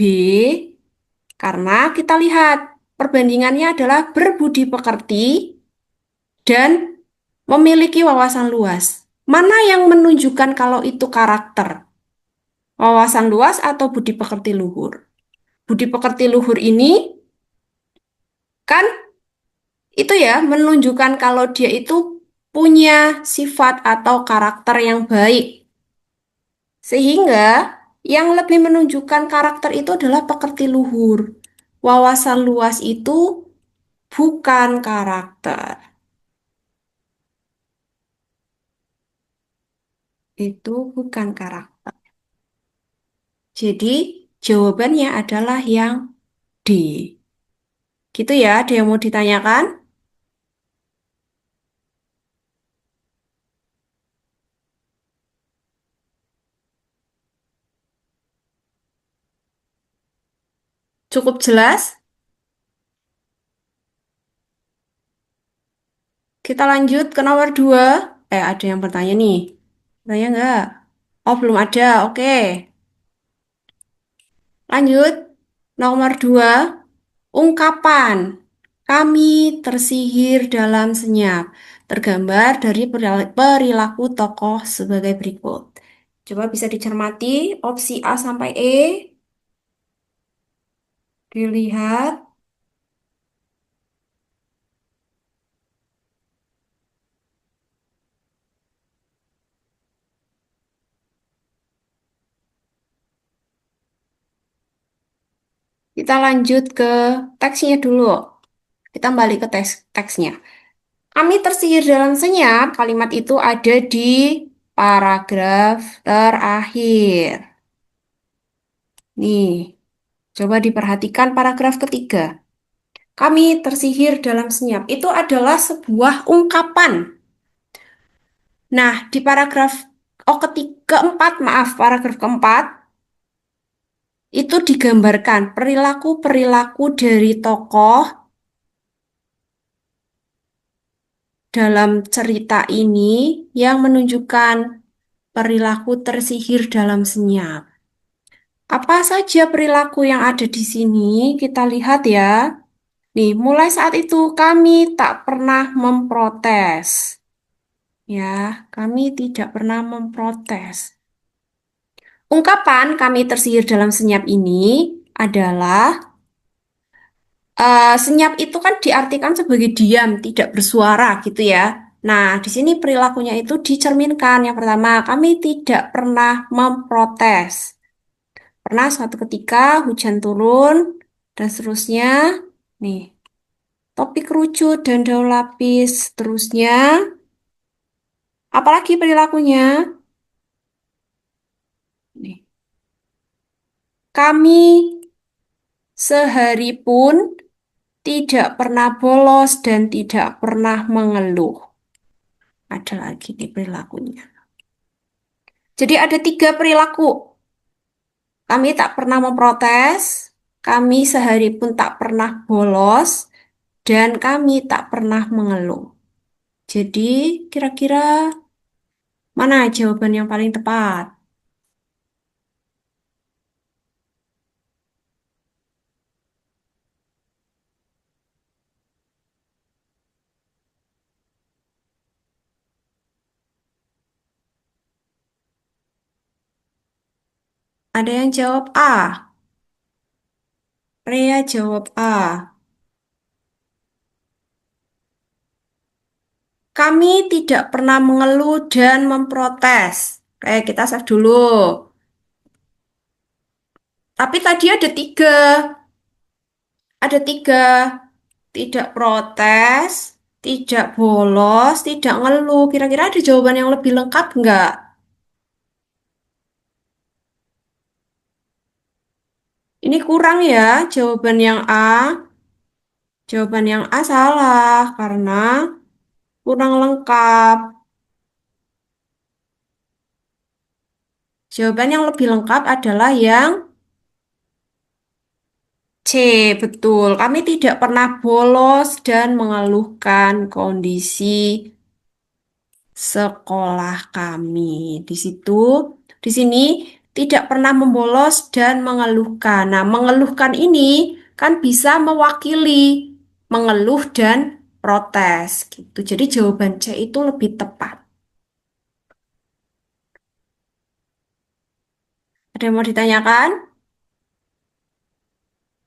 Karena kita lihat perbandingannya adalah berbudi pekerti dan memiliki wawasan luas. Mana yang menunjukkan kalau itu karakter? Wawasan luas atau budi pekerti luhur? Budi pekerti luhur ini kan itu ya menunjukkan kalau dia itu punya sifat atau karakter yang baik. Sehingga yang lebih menunjukkan karakter itu adalah pekerti luhur. Wawasan luas itu bukan karakter. Itu bukan karakter. Jadi jawabannya adalah yang D. Gitu ya, ada yang mau ditanyakan? Cukup jelas? Kita lanjut ke nomor 2. Ada yang bertanya nih. Bertanya nggak? Oh, belum ada. Oke. Lanjut. Nomor 2. Ungkapan. Kami tersihir dalam senyap. Tergambar dari perilaku tokoh sebagai berikut. Coba bisa dicermati opsi A sampai E. Dilihat. Kita lanjut ke teksnya dulu. Kita balik ke teksnya. Kami tersihir dalam senyap. Kalimat itu ada di paragraf terakhir. Nih, coba diperhatikan paragraf ketiga. Kami tersihir dalam senyap. Itu adalah sebuah ungkapan. Nah, di paragraf keempat, maaf, paragraf keempat, itu digambarkan perilaku-perilaku dari tokoh dalam cerita ini yang menunjukkan perilaku tersihir dalam senyap. Apa saja perilaku yang ada di sini? Kita lihat ya. Nih, mulai saat itu kami tak pernah memprotes. Ya, kami tidak pernah memprotes. Ungkapan kami tersihir dalam senyap ini adalah senyap itu kan diartikan sebagai diam, tidak bersuara gitu ya. Nah, di sini perilakunya itu dicerminkan. Yang pertama, kami tidak pernah memprotes. Pernah suatu ketika hujan turun dan seterusnya. Nih, topik kerucut dan daun lapis. Seterusnya, apalagi perilakunya? Nih, kami sehari pun tidak pernah bolos dan tidak pernah mengeluh. Ada lagi nih perilakunya. Jadi ada tiga perilaku. Kami tak pernah memprotes, kami sehari pun tak pernah bolos, dan kami tak pernah mengeluh. Jadi kira-kira mana jawaban yang paling tepat? Ada yang jawab A. Rea jawab A. Kami tidak pernah mengeluh dan memprotes. Oke, kita save dulu. Tapi tadi ada tiga. Ada tiga. Tidak protes, tidak bolos, tidak ngeluh. Kira-kira ada jawaban yang lebih lengkap nggak? Ini kurang ya, jawaban yang A. Jawaban yang A salah karena kurang lengkap. Jawaban yang lebih lengkap adalah yang C, betul. Kami tidak pernah bolos dan mengeluhkan kondisi sekolah kami. Di situ, di sini tidak pernah membolos dan mengeluhkan. Nah, mengeluhkan ini kan bisa mewakili mengeluh dan protes gitu. Jadi jawaban C itu lebih tepat. Ada yang mau ditanyakan?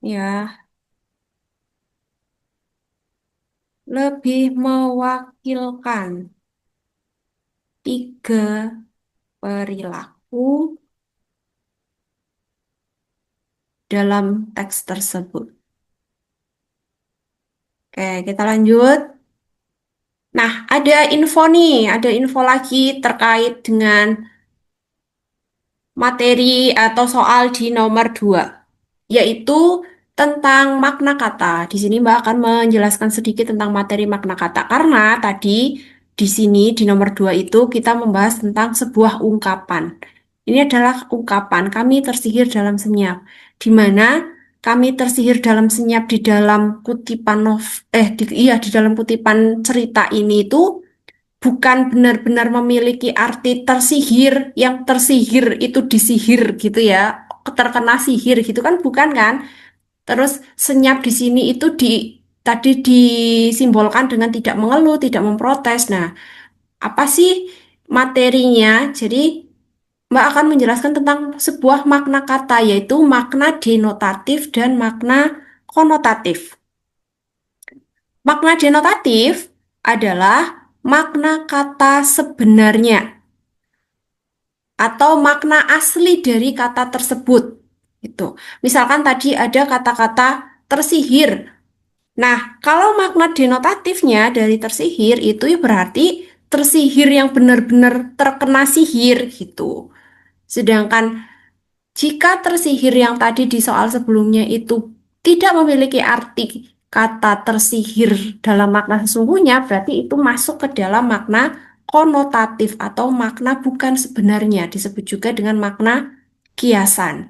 Ya, lebih mewakilkan tiga perilaku dalam teks tersebut. Oke, kita lanjut. Nah, ada info nih, ada info lagi terkait dengan materi atau soal di nomor 2, yaitu tentang makna kata. Di sini Mbak akan menjelaskan sedikit tentang materi makna kata, karena tadi di sini di nomor 2 itu kita membahas tentang sebuah ungkapan. Ini adalah ungkapan, kami tersihir dalam senyap, di mana kami tersihir dalam senyap di dalam kutipan iya di dalam kutipan cerita ini itu bukan benar-benar memiliki arti tersihir, yang tersihir itu disihir gitu ya, terkena sihir gitu kan bukan kan. Terus senyap di sini itu tadi disimbolkan dengan tidak mengeluh, tidak memprotes. Nah, apa sih materinya? Jadi, Mbak akan menjelaskan tentang sebuah makna kata, yaitu makna denotatif dan makna konotatif. Makna denotatif adalah makna kata sebenarnya atau makna asli dari kata tersebut. Itu. Misalkan tadi ada kata-kata tersihir. Nah, kalau makna denotatifnya dari tersihir itu berarti tersihir yang benar-benar terkena sihir gitu. Sedangkan jika tersihir yang tadi di soal sebelumnya itu tidak memiliki arti kata tersihir dalam makna sesungguhnya, berarti itu masuk ke dalam makna konotatif atau makna bukan sebenarnya, disebut juga dengan makna kiasan.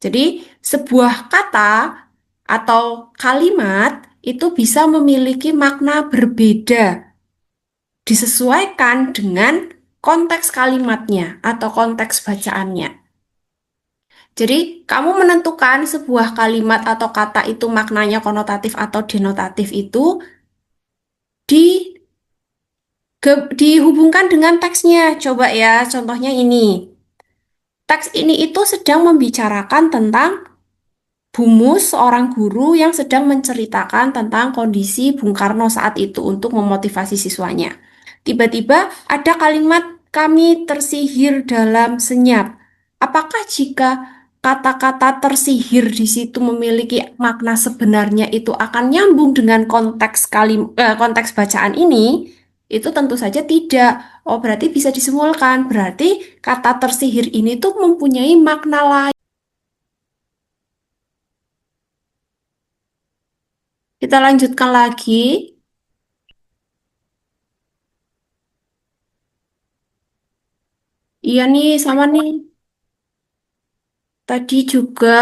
Jadi, sebuah kata atau kalimat itu bisa memiliki makna berbeda, disesuaikan dengan konteks kalimatnya atau konteks bacaannya. Jadi, kamu menentukan sebuah kalimat atau kata itu maknanya konotatif atau denotatif itu di dihubungkan dengan teksnya. Coba ya, contohnya ini. Teks ini itu sedang membicarakan tentang Bumus, seorang guru yang sedang menceritakan tentang kondisi Bung Karno saat itu untuk memotivasi siswanya. Tiba-tiba ada kalimat kami tersihir dalam senyap. Apakah jika kata-kata tersihir di situ memiliki makna sebenarnya itu akan nyambung dengan konteks bacaan ini? Itu tentu saja tidak. Oh, berarti bisa disimpulkan. Berarti kata tersihir ini tuh mempunyai makna lain. Kita lanjutkan lagi. Iya nih, sama nih. Tadi juga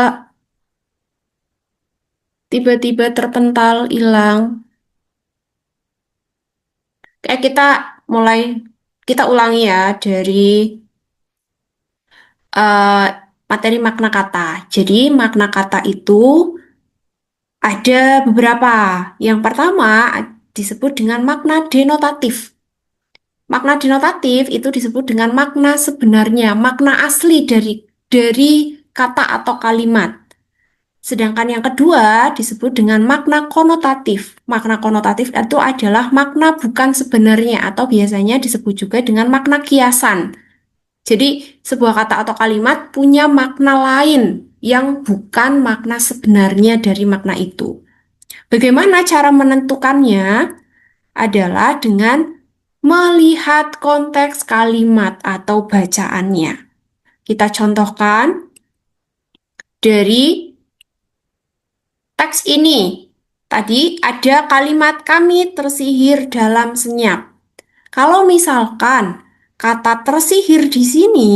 tiba-tiba terpental, hilang. Kayak mulai, kita ulangi ya dari eh, materi makna kata. Jadi makna kata itu ada beberapa. Yang pertama disebut dengan makna denotatif. Makna denotatif itu disebut dengan makna sebenarnya, makna asli dari kata atau kalimat. Sedangkan yang kedua disebut dengan makna konotatif. Makna konotatif itu adalah makna bukan sebenarnya atau biasanya disebut juga dengan makna kiasan. Jadi sebuah kata atau kalimat punya makna lain yang bukan makna sebenarnya dari makna itu. Bagaimana cara menentukannya? Adalah dengan melihat konteks kalimat atau bacaannya. Kita contohkan dari teks ini. Tadi ada kalimat kami tersihir dalam senyap. Kalau misalkan kata tersihir di sini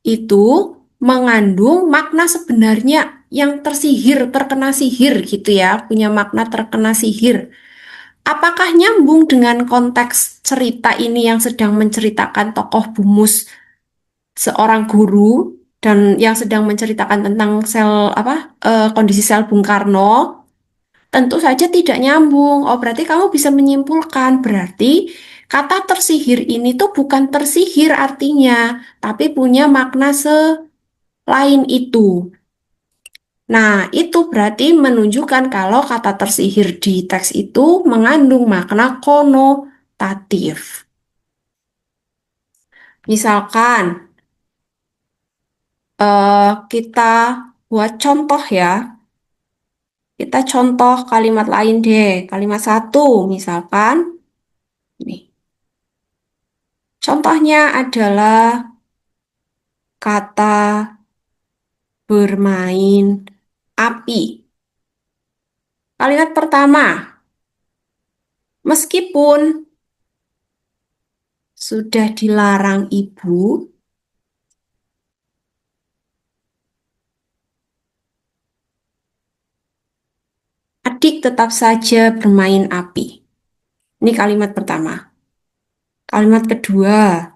itu mengandung makna sebenarnya yang tersihir, terkena sihir gitu ya, punya makna terkena sihir. Apakah nyambung dengan konteks cerita ini yang sedang menceritakan tokoh Bumus, seorang guru dan yang sedang menceritakan tentang kondisi sel Bung Karno? Tentu saja tidak nyambung. Oh, berarti kamu bisa menyimpulkan, berarti kata tersihir ini tuh bukan tersihir artinya, tapi punya makna selain itu. Nah, itu berarti menunjukkan kalau kata tersihir di teks itu mengandung makna konotatif. Misalkan, kita buat contoh ya. Kita contoh kalimat lain deh. Kalimat satu, misalkan, nih. Contohnya adalah kata bermain api. Kalimat pertama, meskipun sudah dilarang ibu, adik tetap saja bermain api. Ini kalimat pertama. Kalimat kedua,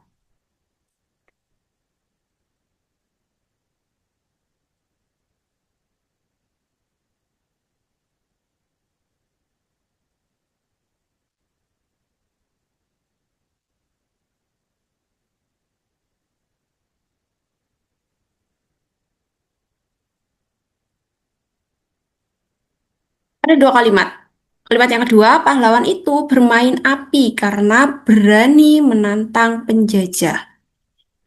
Ada dua kalimat. Kalimat yang kedua, pahlawan itu bermain api karena berani menantang penjajah.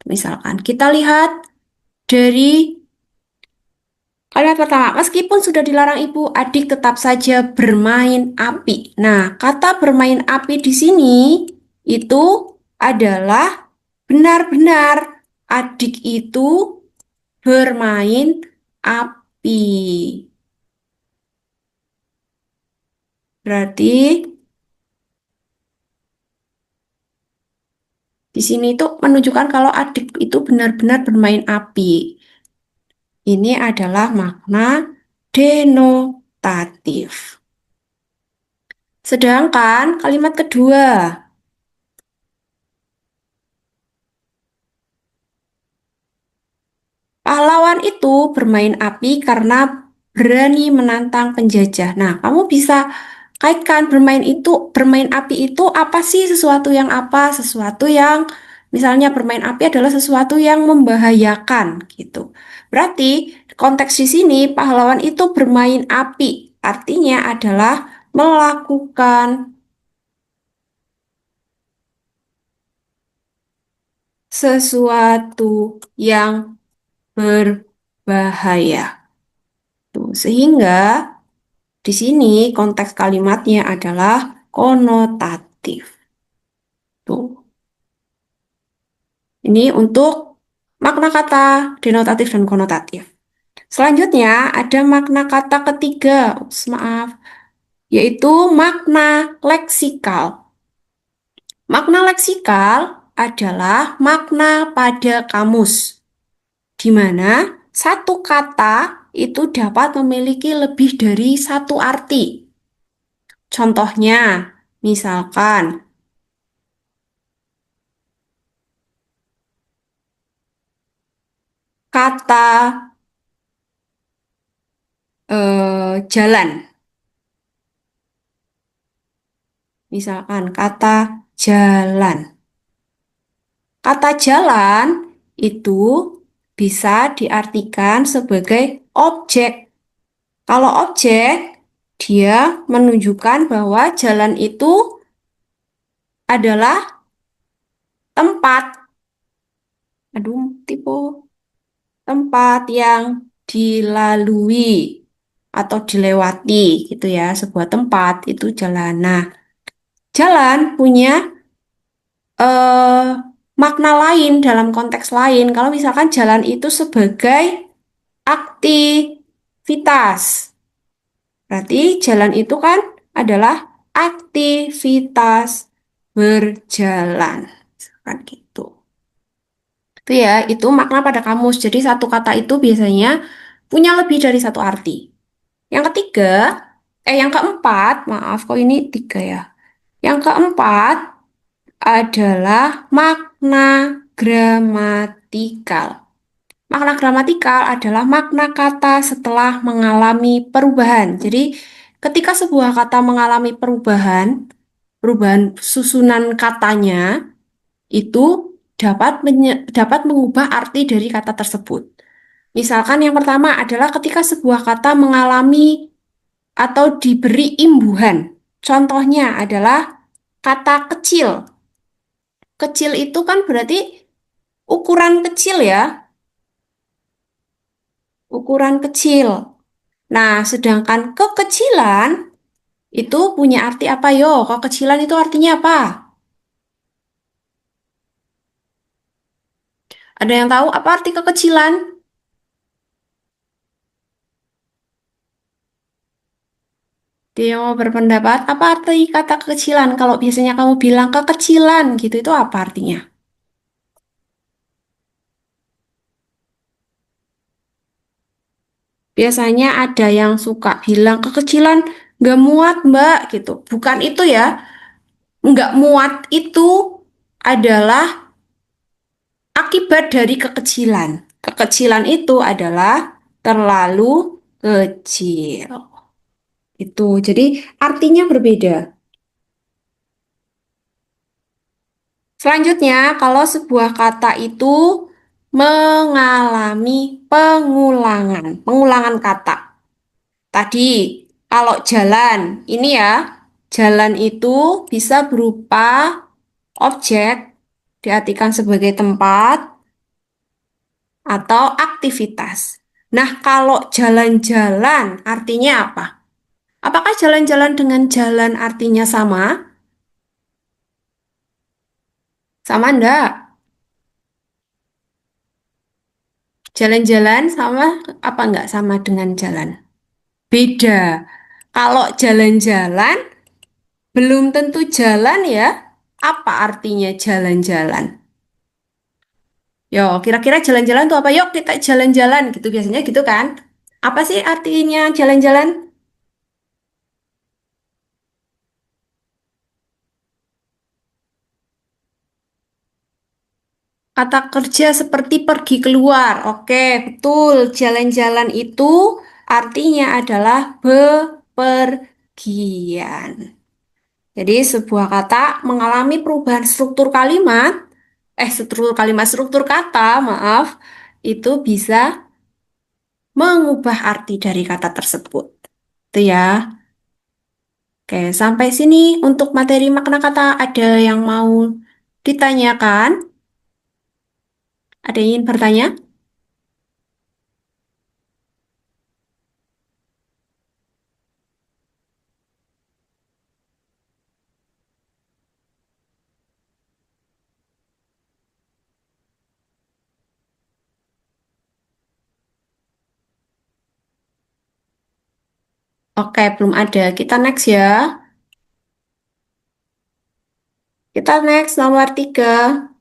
Misalkan kita lihat dari kalimat pertama, meskipun sudah dilarang ibu, adik tetap saja bermain api. Nah, kata bermain api di sini itu adalah benar-benar adik itu bermain api. Berarti di sini itu menunjukkan kalau adik itu benar-benar bermain api. Ini adalah makna denotatif. Sedangkan kalimat kedua, pahlawan itu bermain api karena berani menantang penjajah. Nah, kamu bisa kaitkan bermain api itu apa sih? Sesuatu yang apa? Sesuatu yang misalnya bermain api adalah sesuatu yang membahayakan gitu. Berarti konteks di sini pahlawan itu bermain api. Artinya adalah melakukan sesuatu yang berbahaya. Tuh, sehingga di sini konteks kalimatnya adalah konotatif. Tuh. Ini untuk makna kata denotatif dan konotatif. Selanjutnya ada makna kata ketiga, ups, maaf, yaitu makna leksikal. Makna leksikal adalah makna pada kamus, di mana satu kata itu dapat memiliki lebih dari satu arti. Contohnya, misalkan kata jalan. Misalkan kata jalan. Kata jalan itu bisa diartikan sebagai objek. Kalau objek, dia menunjukkan bahwa jalan itu adalah tempat, aduh, tipe tempat yang dilalui atau dilewati gitu ya. Sebuah tempat itu jalan. Nah, jalan punya eh, makna lain dalam konteks lain. Kalau misalkan jalan itu sebagai aktivitas, berarti jalan itu kan adalah aktivitas berjalan. Kan gitu. Itu ya, itu makna pada kamus. Jadi satu kata itu biasanya punya lebih dari satu arti. Yang ketiga, yang keempat, maaf kok ini tiga ya. Yang keempat adalah makna gramatikal. Makna gramatikal adalah makna kata setelah mengalami perubahan. Jadi, ketika sebuah kata mengalami perubahan susunan katanya, itu dapat mengubah arti dari kata tersebut. Misalkan yang pertama adalah ketika sebuah kata mengalami atau diberi imbuhan. Contohnya adalah kata kecil. Kecil itu kan berarti ukuran kecil ya, ukuran kecil. Nah, sedangkan kekecilan itu punya arti apa yo? Kekecilan itu artinya apa? Ada yang tahu apa arti kekecilan? Dia mau berpendapat, apa arti kata kekecilan? Kalau biasanya kamu bilang kekecilan gitu, itu apa artinya? Biasanya ada yang suka bilang kekecilan nggak muat mbak gitu. Bukan itu ya, nggak muat itu adalah akibat dari kekecilan. Kekecilan itu adalah terlalu kecil. Itu. Jadi artinya berbeda. Selanjutnya, kalau sebuah kata itu mengalami pengulangan kata. Tadi Kalau jalan, ini ya, jalan itu bisa berupa objek, diartikan sebagai tempat atau aktivitas. Nah, kalau jalan-jalan artinya apa? Apakah jalan-jalan dengan jalan artinya sama? Sama enggak? Jalan-jalan sama apa enggak sama dengan jalan? Beda. Kalau jalan-jalan belum tentu jalan ya. Apa artinya jalan-jalan? Yo, kira-kira jalan-jalan itu apa? Yuk kita jalan-jalan gitu biasanya gitu kan? Apa sih artinya jalan-jalan? Kata kerja seperti pergi keluar. Oke, betul. Jalan-jalan itu artinya adalah bepergian. Jadi sebuah kata mengalami perubahan struktur kalimat, struktur kata, maaf, itu bisa mengubah arti dari kata tersebut. Itu ya. Oke, sampai sini untuk materi makna kata ada yang mau ditanyakan? Ada yang ingin bertanya? Oke, belum ada. Kita next ya. Kita next nomor 3.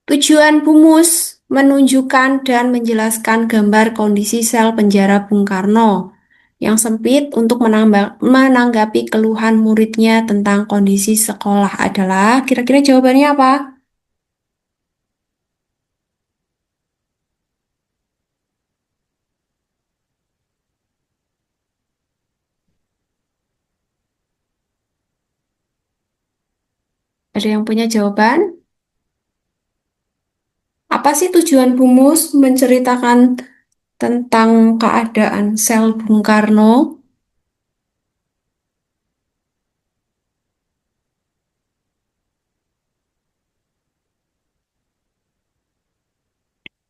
Tujuan Bumus menunjukkan dan menjelaskan gambar kondisi sel penjara Bung Karno yang sempit untuk menanggapi keluhan muridnya tentang kondisi sekolah adalah kira-kira jawabannya apa? Ada yang punya jawaban? Apa sih tujuan Bumus menceritakan tentang keadaan sel Bung Karno?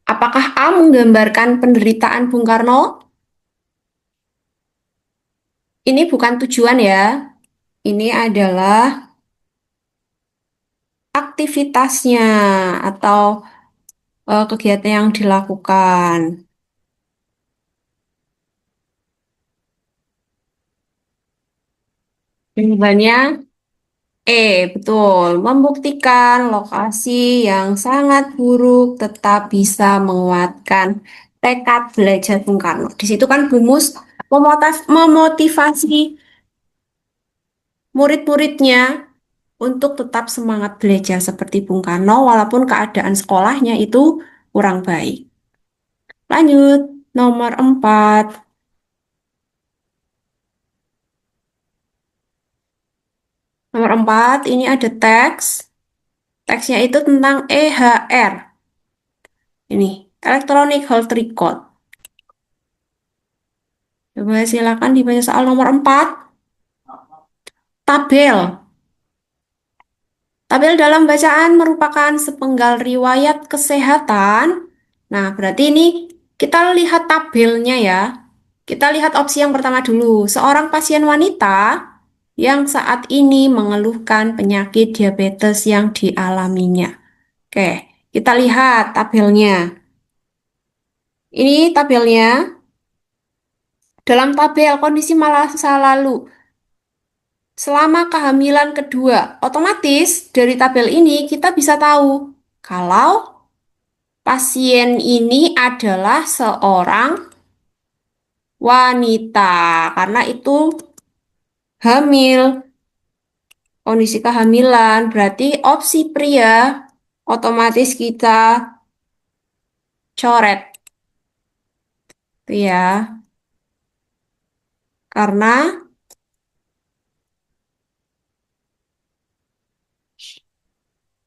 Apakah A menggambarkan penderitaan Bung Karno? Ini bukan tujuan ya. Ini adalah aktivitasnya atau kegiatan yang dilakukan. Jawabannya betul. Membuktikan lokasi yang sangat buruk tetap bisa menguatkan tekad belajar Bung Karno. Di situ kan Bumus memotivasi murid-muridnya untuk tetap semangat belajar seperti Bung Karno walaupun keadaan sekolahnya itu kurang baik. Lanjut, nomor 4. Nomor 4, ini ada teks. Teksnya itu tentang EHR. Ini, Electronic Health Record. Coba silakan dibaca soal nomor 4. Tabel. Tabel dalam bacaan merupakan sepenggal riwayat kesehatan. Nah, berarti ini kita lihat tabelnya ya. Kita lihat opsi yang pertama dulu. Seorang pasien wanita yang saat ini mengeluhkan penyakit diabetes yang dialaminya. Oke, kita lihat tabelnya. Ini tabelnya. Dalam tabel kondisi masa lalu selama kehamilan kedua, otomatis dari tabel ini kita bisa tahu kalau pasien ini adalah seorang wanita karena itu hamil, kondisi kehamilan berarti opsi pria otomatis kita coret tuh ya karena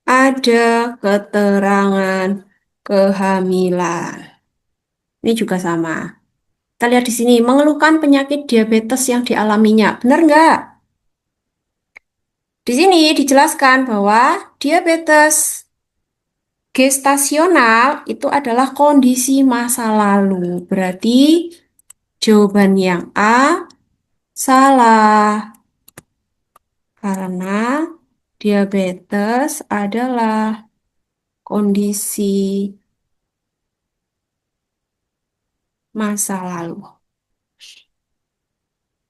ada keterangan kehamilan. Ini juga sama. Kita lihat di sini, mengeluhkan penyakit diabetes yang dialaminya. Benar nggak? Di sini dijelaskan bahwa diabetes gestasional itu adalah kondisi masa lalu. Berarti jawaban yang A salah. Karena diabetes adalah kondisi masa lalu.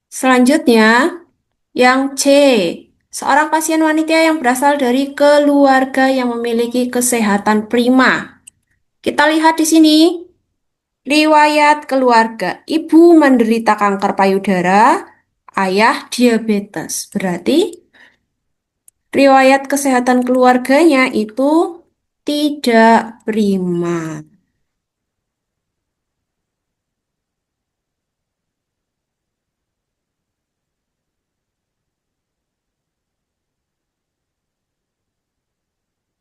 Selanjutnya, yang C. Seorang pasien wanita yang berasal dari keluarga yang memiliki kesehatan prima. Kita lihat di sini, riwayat keluarga. Ibu menderita kanker payudara, ayah diabetes. Berarti riwayat kesehatan keluarganya itu tidak prima.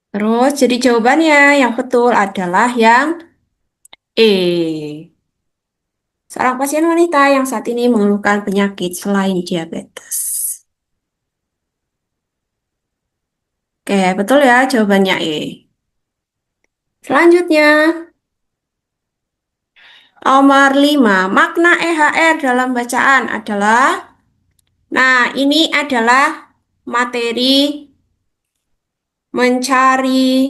Terus, jadi jawabannya yang betul adalah yang E. Seorang pasien wanita yang saat ini mengeluhkan penyakit selain diabetes. Oke, betul ya jawabannya E. Selanjutnya, nomor 5. Makna EHR dalam bacaan adalah, nah ini adalah materi mencari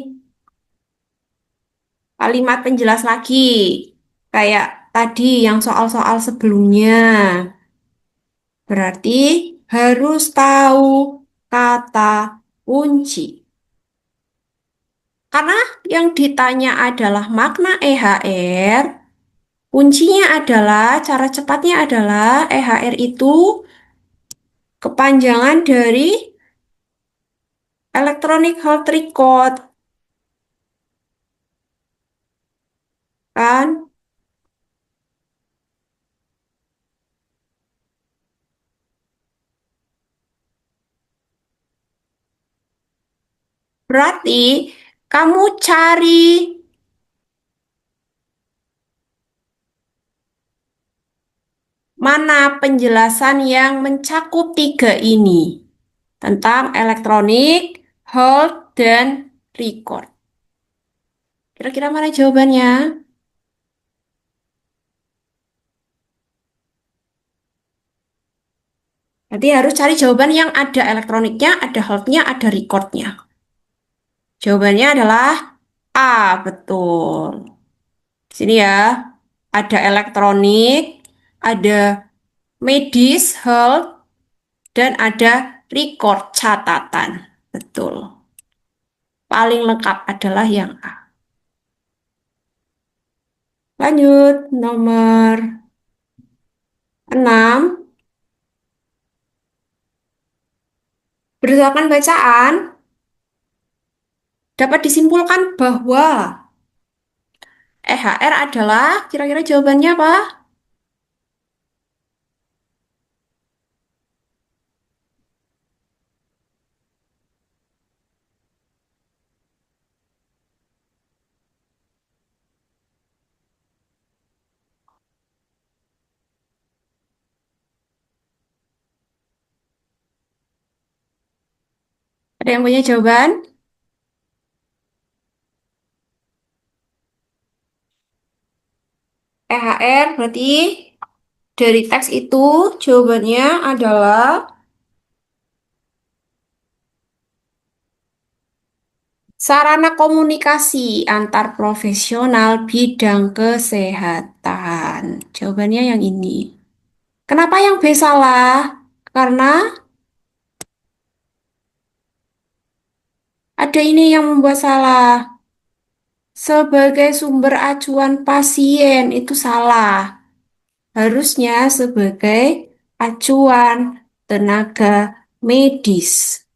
kalimat penjelas lagi. Kayak tadi yang soal-soal sebelumnya. Berarti harus tahu kata kunci. Karena yang ditanya adalah makna EHR, kuncinya adalah, cara cepatnya adalah EHR itu kepanjangan dari Electronic Health Record, kan? Berarti kamu cari mana penjelasan yang mencakup tiga ini tentang elektronik, health, dan record. Kira-kira mana jawabannya? Nanti harus cari jawaban yang ada elektroniknya, ada health-nya, ada recordnya. Jawabannya adalah A, betul. Di sini ya, ada elektronik, ada medis, health, dan ada record catatan. Betul. Paling lengkap adalah yang A. Lanjut, nomor 6. Berdasarkan bacaan, dapat disimpulkan bahwa EHR adalah, kira-kira jawabannya apa? Ada yang punya jawaban? EHR berarti dari teks itu jawabannya adalah sarana komunikasi antar profesional bidang kesehatan. Jawabannya yang ini. Kenapa yang B salah? Karena ada ini yang membuat salah. Sebagai sumber acuan pasien itu salah. Harusnya sebagai acuan tenaga medis.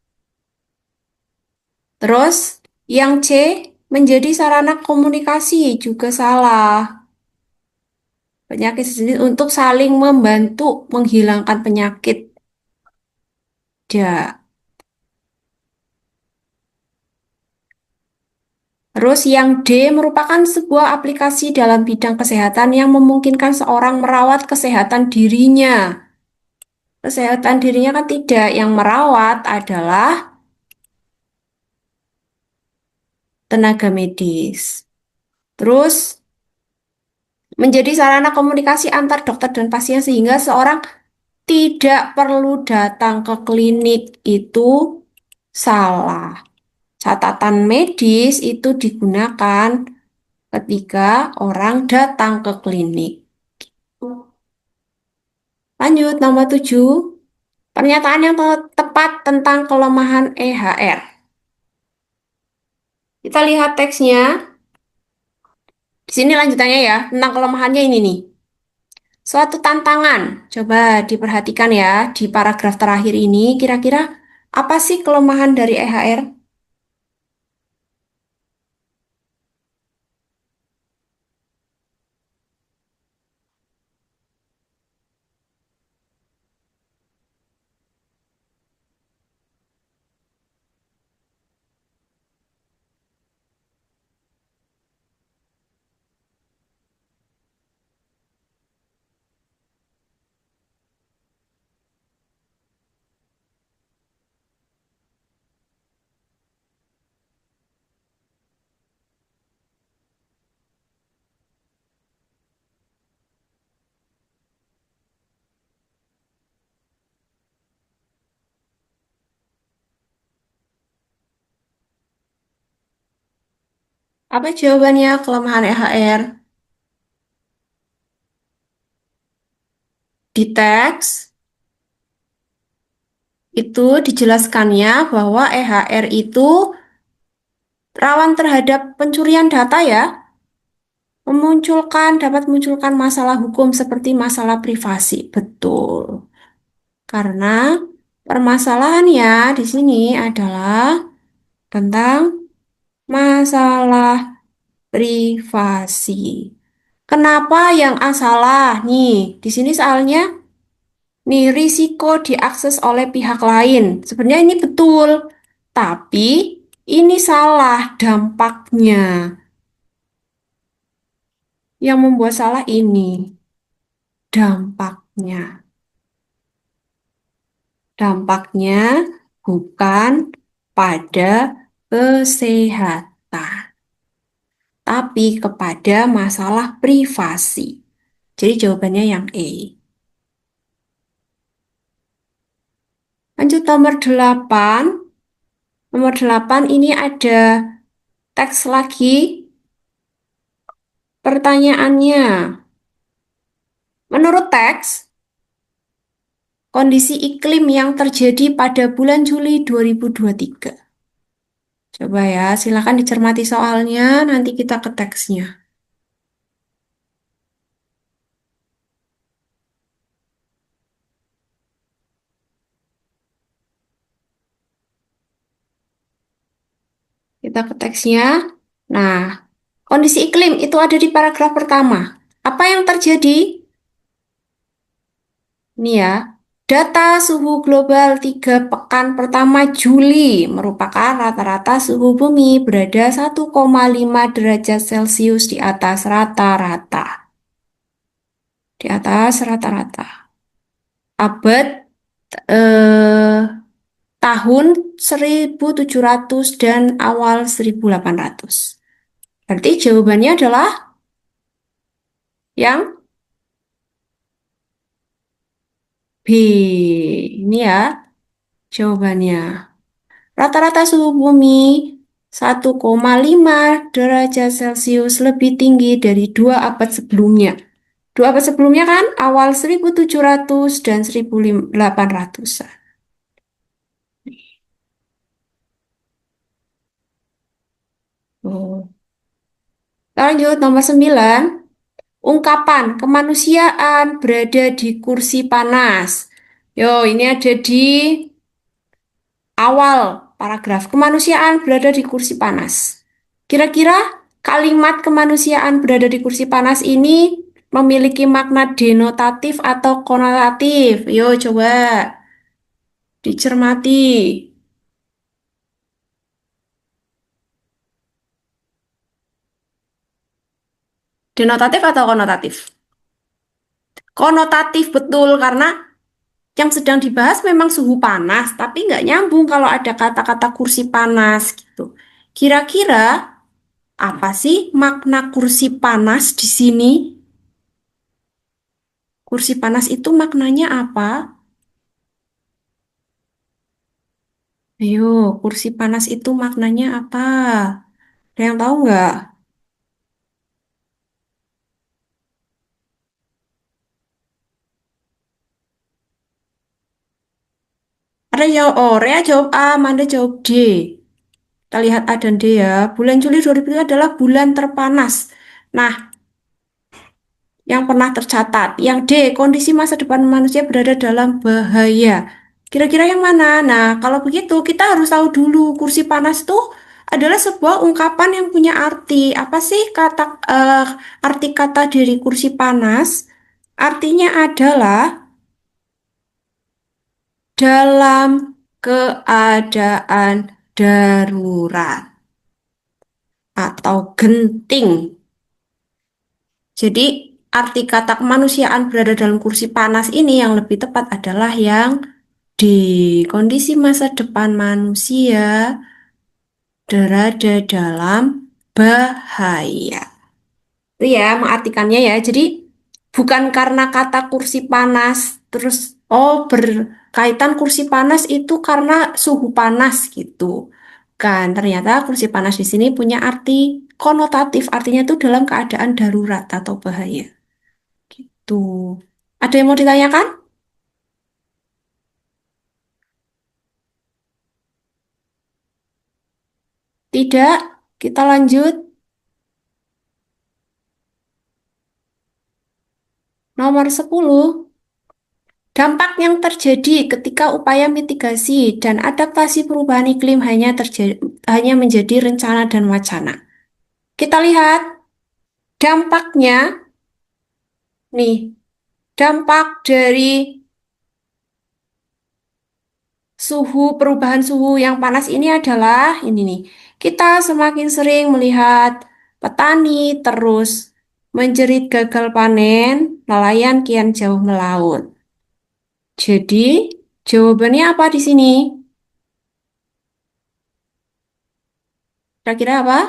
Terus yang C menjadi sarana komunikasi juga salah. Penyakit sejenis untuk saling membantu menghilangkan penyakit. Ya. Terus yang D merupakan sebuah aplikasi dalam bidang kesehatan yang memungkinkan seorang merawat kesehatan dirinya. Kesehatan dirinya kan tidak, yang merawat adalah tenaga medis. Terus menjadi sarana komunikasi antar dokter dan pasien sehingga seorang tidak perlu datang ke klinik itu salah. Catatan medis itu digunakan ketika orang datang ke klinik. Lanjut, nomor 7. Pernyataan yang tepat tentang kelemahan EHR. Kita lihat teksnya. Di sini lanjutannya ya, tentang kelemahannya ini nih. Suatu tantangan. Coba diperhatikan ya, di paragraf terakhir ini, kira-kira apa sih kelemahan dari EHR? Apa jawabannya kelemahan EHR? Di teks itu dijelaskannya bahwa EHR itu rawan terhadap pencurian data ya, dapat memunculkan masalah hukum seperti masalah privasi. Betul. Karena permasalahannya di sini adalah tentang masalah privasi. Kenapa yang A salah? Nih, di sini soalnya nih risiko diakses oleh pihak lain. Sebenarnya ini betul, tapi ini salah dampaknya. Yang membuat salah ini dampaknya. Dampaknya bukan pada kesehatan, tapi kepada masalah privasi. Jadi jawabannya yang E. Lanjut nomor 8. Nomor 8 ini ada teks lagi. Pertanyaannya, menurut teks, kondisi iklim yang terjadi pada bulan Juli 2023. Coba ya, silakan dicermati soalnya, nanti kita ke teksnya. Kita ke teksnya. Nah, kondisi iklim itu ada di paragraf pertama. Apa yang terjadi? Ini ya, data suhu global 3 pekan pertama Juli merupakan rata-rata suhu bumi berada 1,5 derajat Celcius di atas rata-rata. Di atas rata-rata. Abad eh, tahun 1700 dan awal 1800. Berarti jawabannya adalah yang B. Ini ya jawabannya. Rata-rata suhu bumi 1,5 derajat Celcius lebih tinggi dari 2 abad sebelumnya. 2 abad sebelumnya kan awal 1700 dan 1800-an. Oh. Lanjut nomor 9. Ungkapan kemanusiaan berada di kursi panas. Yo, ini ada di awal paragraf. Kemanusiaan berada di kursi panas. Kira-kira kalimat kemanusiaan berada di kursi panas ini memiliki makna denotatif atau konotatif? Yo, coba dicermati. Denotatif atau konotatif? Konotatif betul karena yang sedang dibahas memang suhu panas, tapi nggak nyambung kalau ada kata-kata kursi panas gitu. Kira-kira apa sih makna kursi panas di sini? Kursi panas itu maknanya apa? Ayo, kursi panas itu maknanya apa? Ada yang tahu nggak? Ada jawab, oh, Rea jawab A, Manda jawab D. Kita lihat A dan D ya. Bulan Juli 2000 itu adalah bulan terpanas. Nah, yang pernah tercatat. Yang D, kondisi masa depan manusia berada dalam bahaya. Kira-kira yang mana? Nah, kalau begitu kita harus tahu dulu kursi panas itu adalah sebuah ungkapan yang punya arti. Apa sih arti kata dari kursi panas? Artinya adalah dalam keadaan darurat atau genting. Jadi, arti kata kemanusiaan berada dalam kursi panas ini yang lebih tepat adalah yang di kondisi masa depan manusia berada dalam bahaya. Itu ya mengartikannya ya. Jadi bukan karena kata kursi panas terus oh berkaitan kursi panas itu karena suhu panas gitu. Kan ternyata kursi panas di sini punya arti konotatif, artinya itu dalam keadaan darurat atau bahaya. Gitu. Ada yang mau ditanyakan? Tidak. Kita lanjut. Nomor 10. Dampak yang terjadi ketika upaya mitigasi dan adaptasi perubahan iklim hanya menjadi rencana dan wacana. Kita lihat dampaknya nih, dampak dari perubahan suhu yang panas ini adalah ini nih. Kita semakin sering melihat petani terus menjerit gagal panen, nelayan kian jauh melaut. Jadi, jawabannya apa di sini? Kira-kira apa?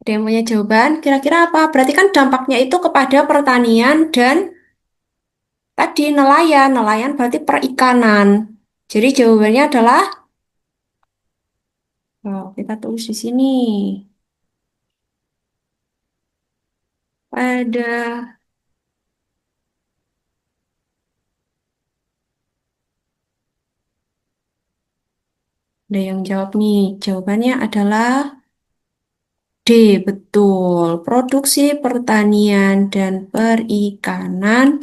Ada yang punya jawaban? Kira-kira apa? Berarti kan dampaknya itu kepada pertanian dan tadi nelayan. Nelayan berarti perikanan. Jadi jawabannya adalah, oh, kita tulis di sini. Ada yang jawab nih. Jawabannya adalah D, betul. Produksi pertanian dan perikanan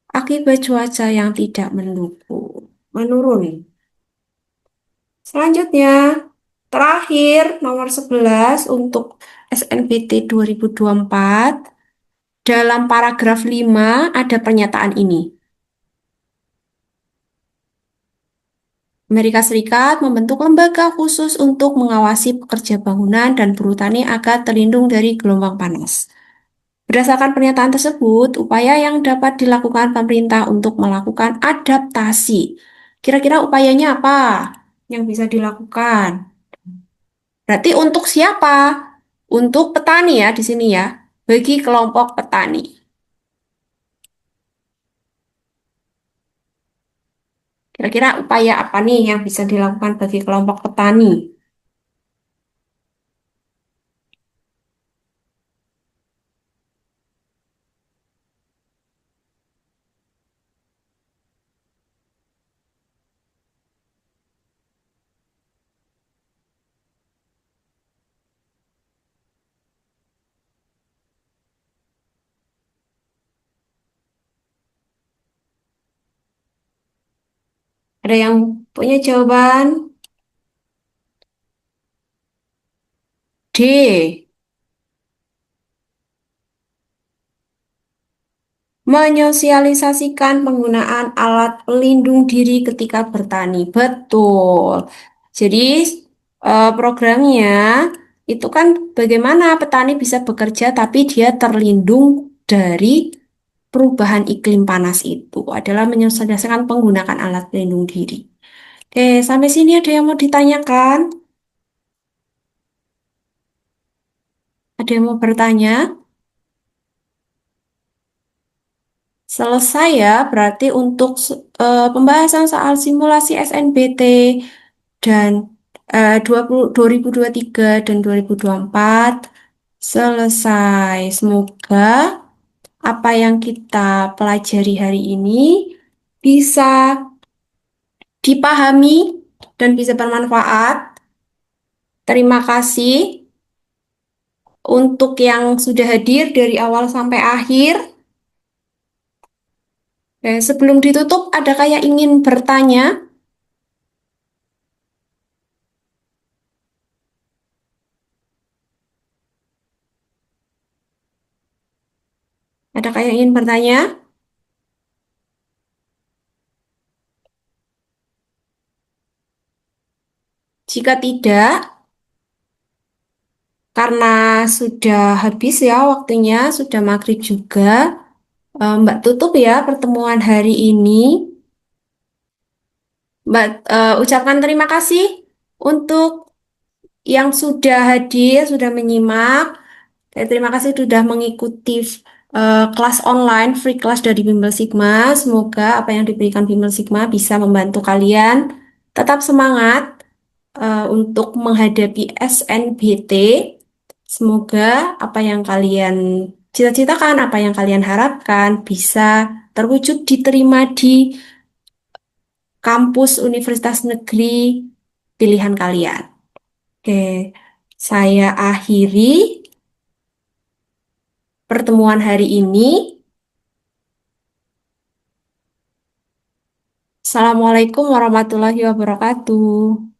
akibat cuaca yang tidak mendukung. Menurun. Selanjutnya, terakhir nomor 11 untuk SNBT 2024. Dalam paragraf 5 ada pernyataan ini. Amerika Serikat membentuk lembaga khusus untuk mengawasi pekerja bangunan dan buruh tani agar terlindung dari gelombang panas. Berdasarkan pernyataan tersebut, upaya yang dapat dilakukan pemerintah untuk melakukan adaptasi. Kira-kira upayanya apa yang bisa dilakukan? Berarti untuk siapa? Untuk petani ya di sini ya. Bagi kelompok petani. Kira-kira upaya apa nih yang bisa dilakukan bagi kelompok petani? Ada yang punya jawaban? D. Menyosialisasikan penggunaan alat pelindung diri ketika bertani. Betul. Jadi, programnya itu kan bagaimana petani bisa bekerja tapi dia terlindung dari perubahan iklim panas itu adalah menyosialisasikan penggunaan alat pelindung diri. Oke, sampai sini ada yang mau ditanyakan? Ada yang mau bertanya? Selesai ya, berarti untuk pembahasan soal simulasi SNBT dan 2023 dan 2024 selesai. Semoga apa yang kita pelajari hari ini bisa dipahami dan bisa bermanfaat. Terima kasih untuk yang sudah hadir dari awal sampai akhir. Sebelum ditutup, adakah yang ingin bertanya? Adakah yang ingin bertanya? Jika tidak, karena sudah habis ya waktunya, sudah maghrib juga, Mbak tutup ya pertemuan hari ini. Mbak ucapkan terima kasih untuk yang sudah hadir, sudah menyimak. Dan terima kasih sudah mengikuti kelas online, free class dari Bimbel Sigma. Semoga apa yang diberikan Bimbel Sigma bisa membantu kalian tetap semangat untuk menghadapi SNBT. Semoga apa yang kalian cita-citakan, apa yang kalian harapkan bisa terwujud diterima di kampus universitas negeri pilihan kalian. Oke, saya akhiri pertemuan hari ini. Assalamualaikum warahmatullahi wabarakatuh.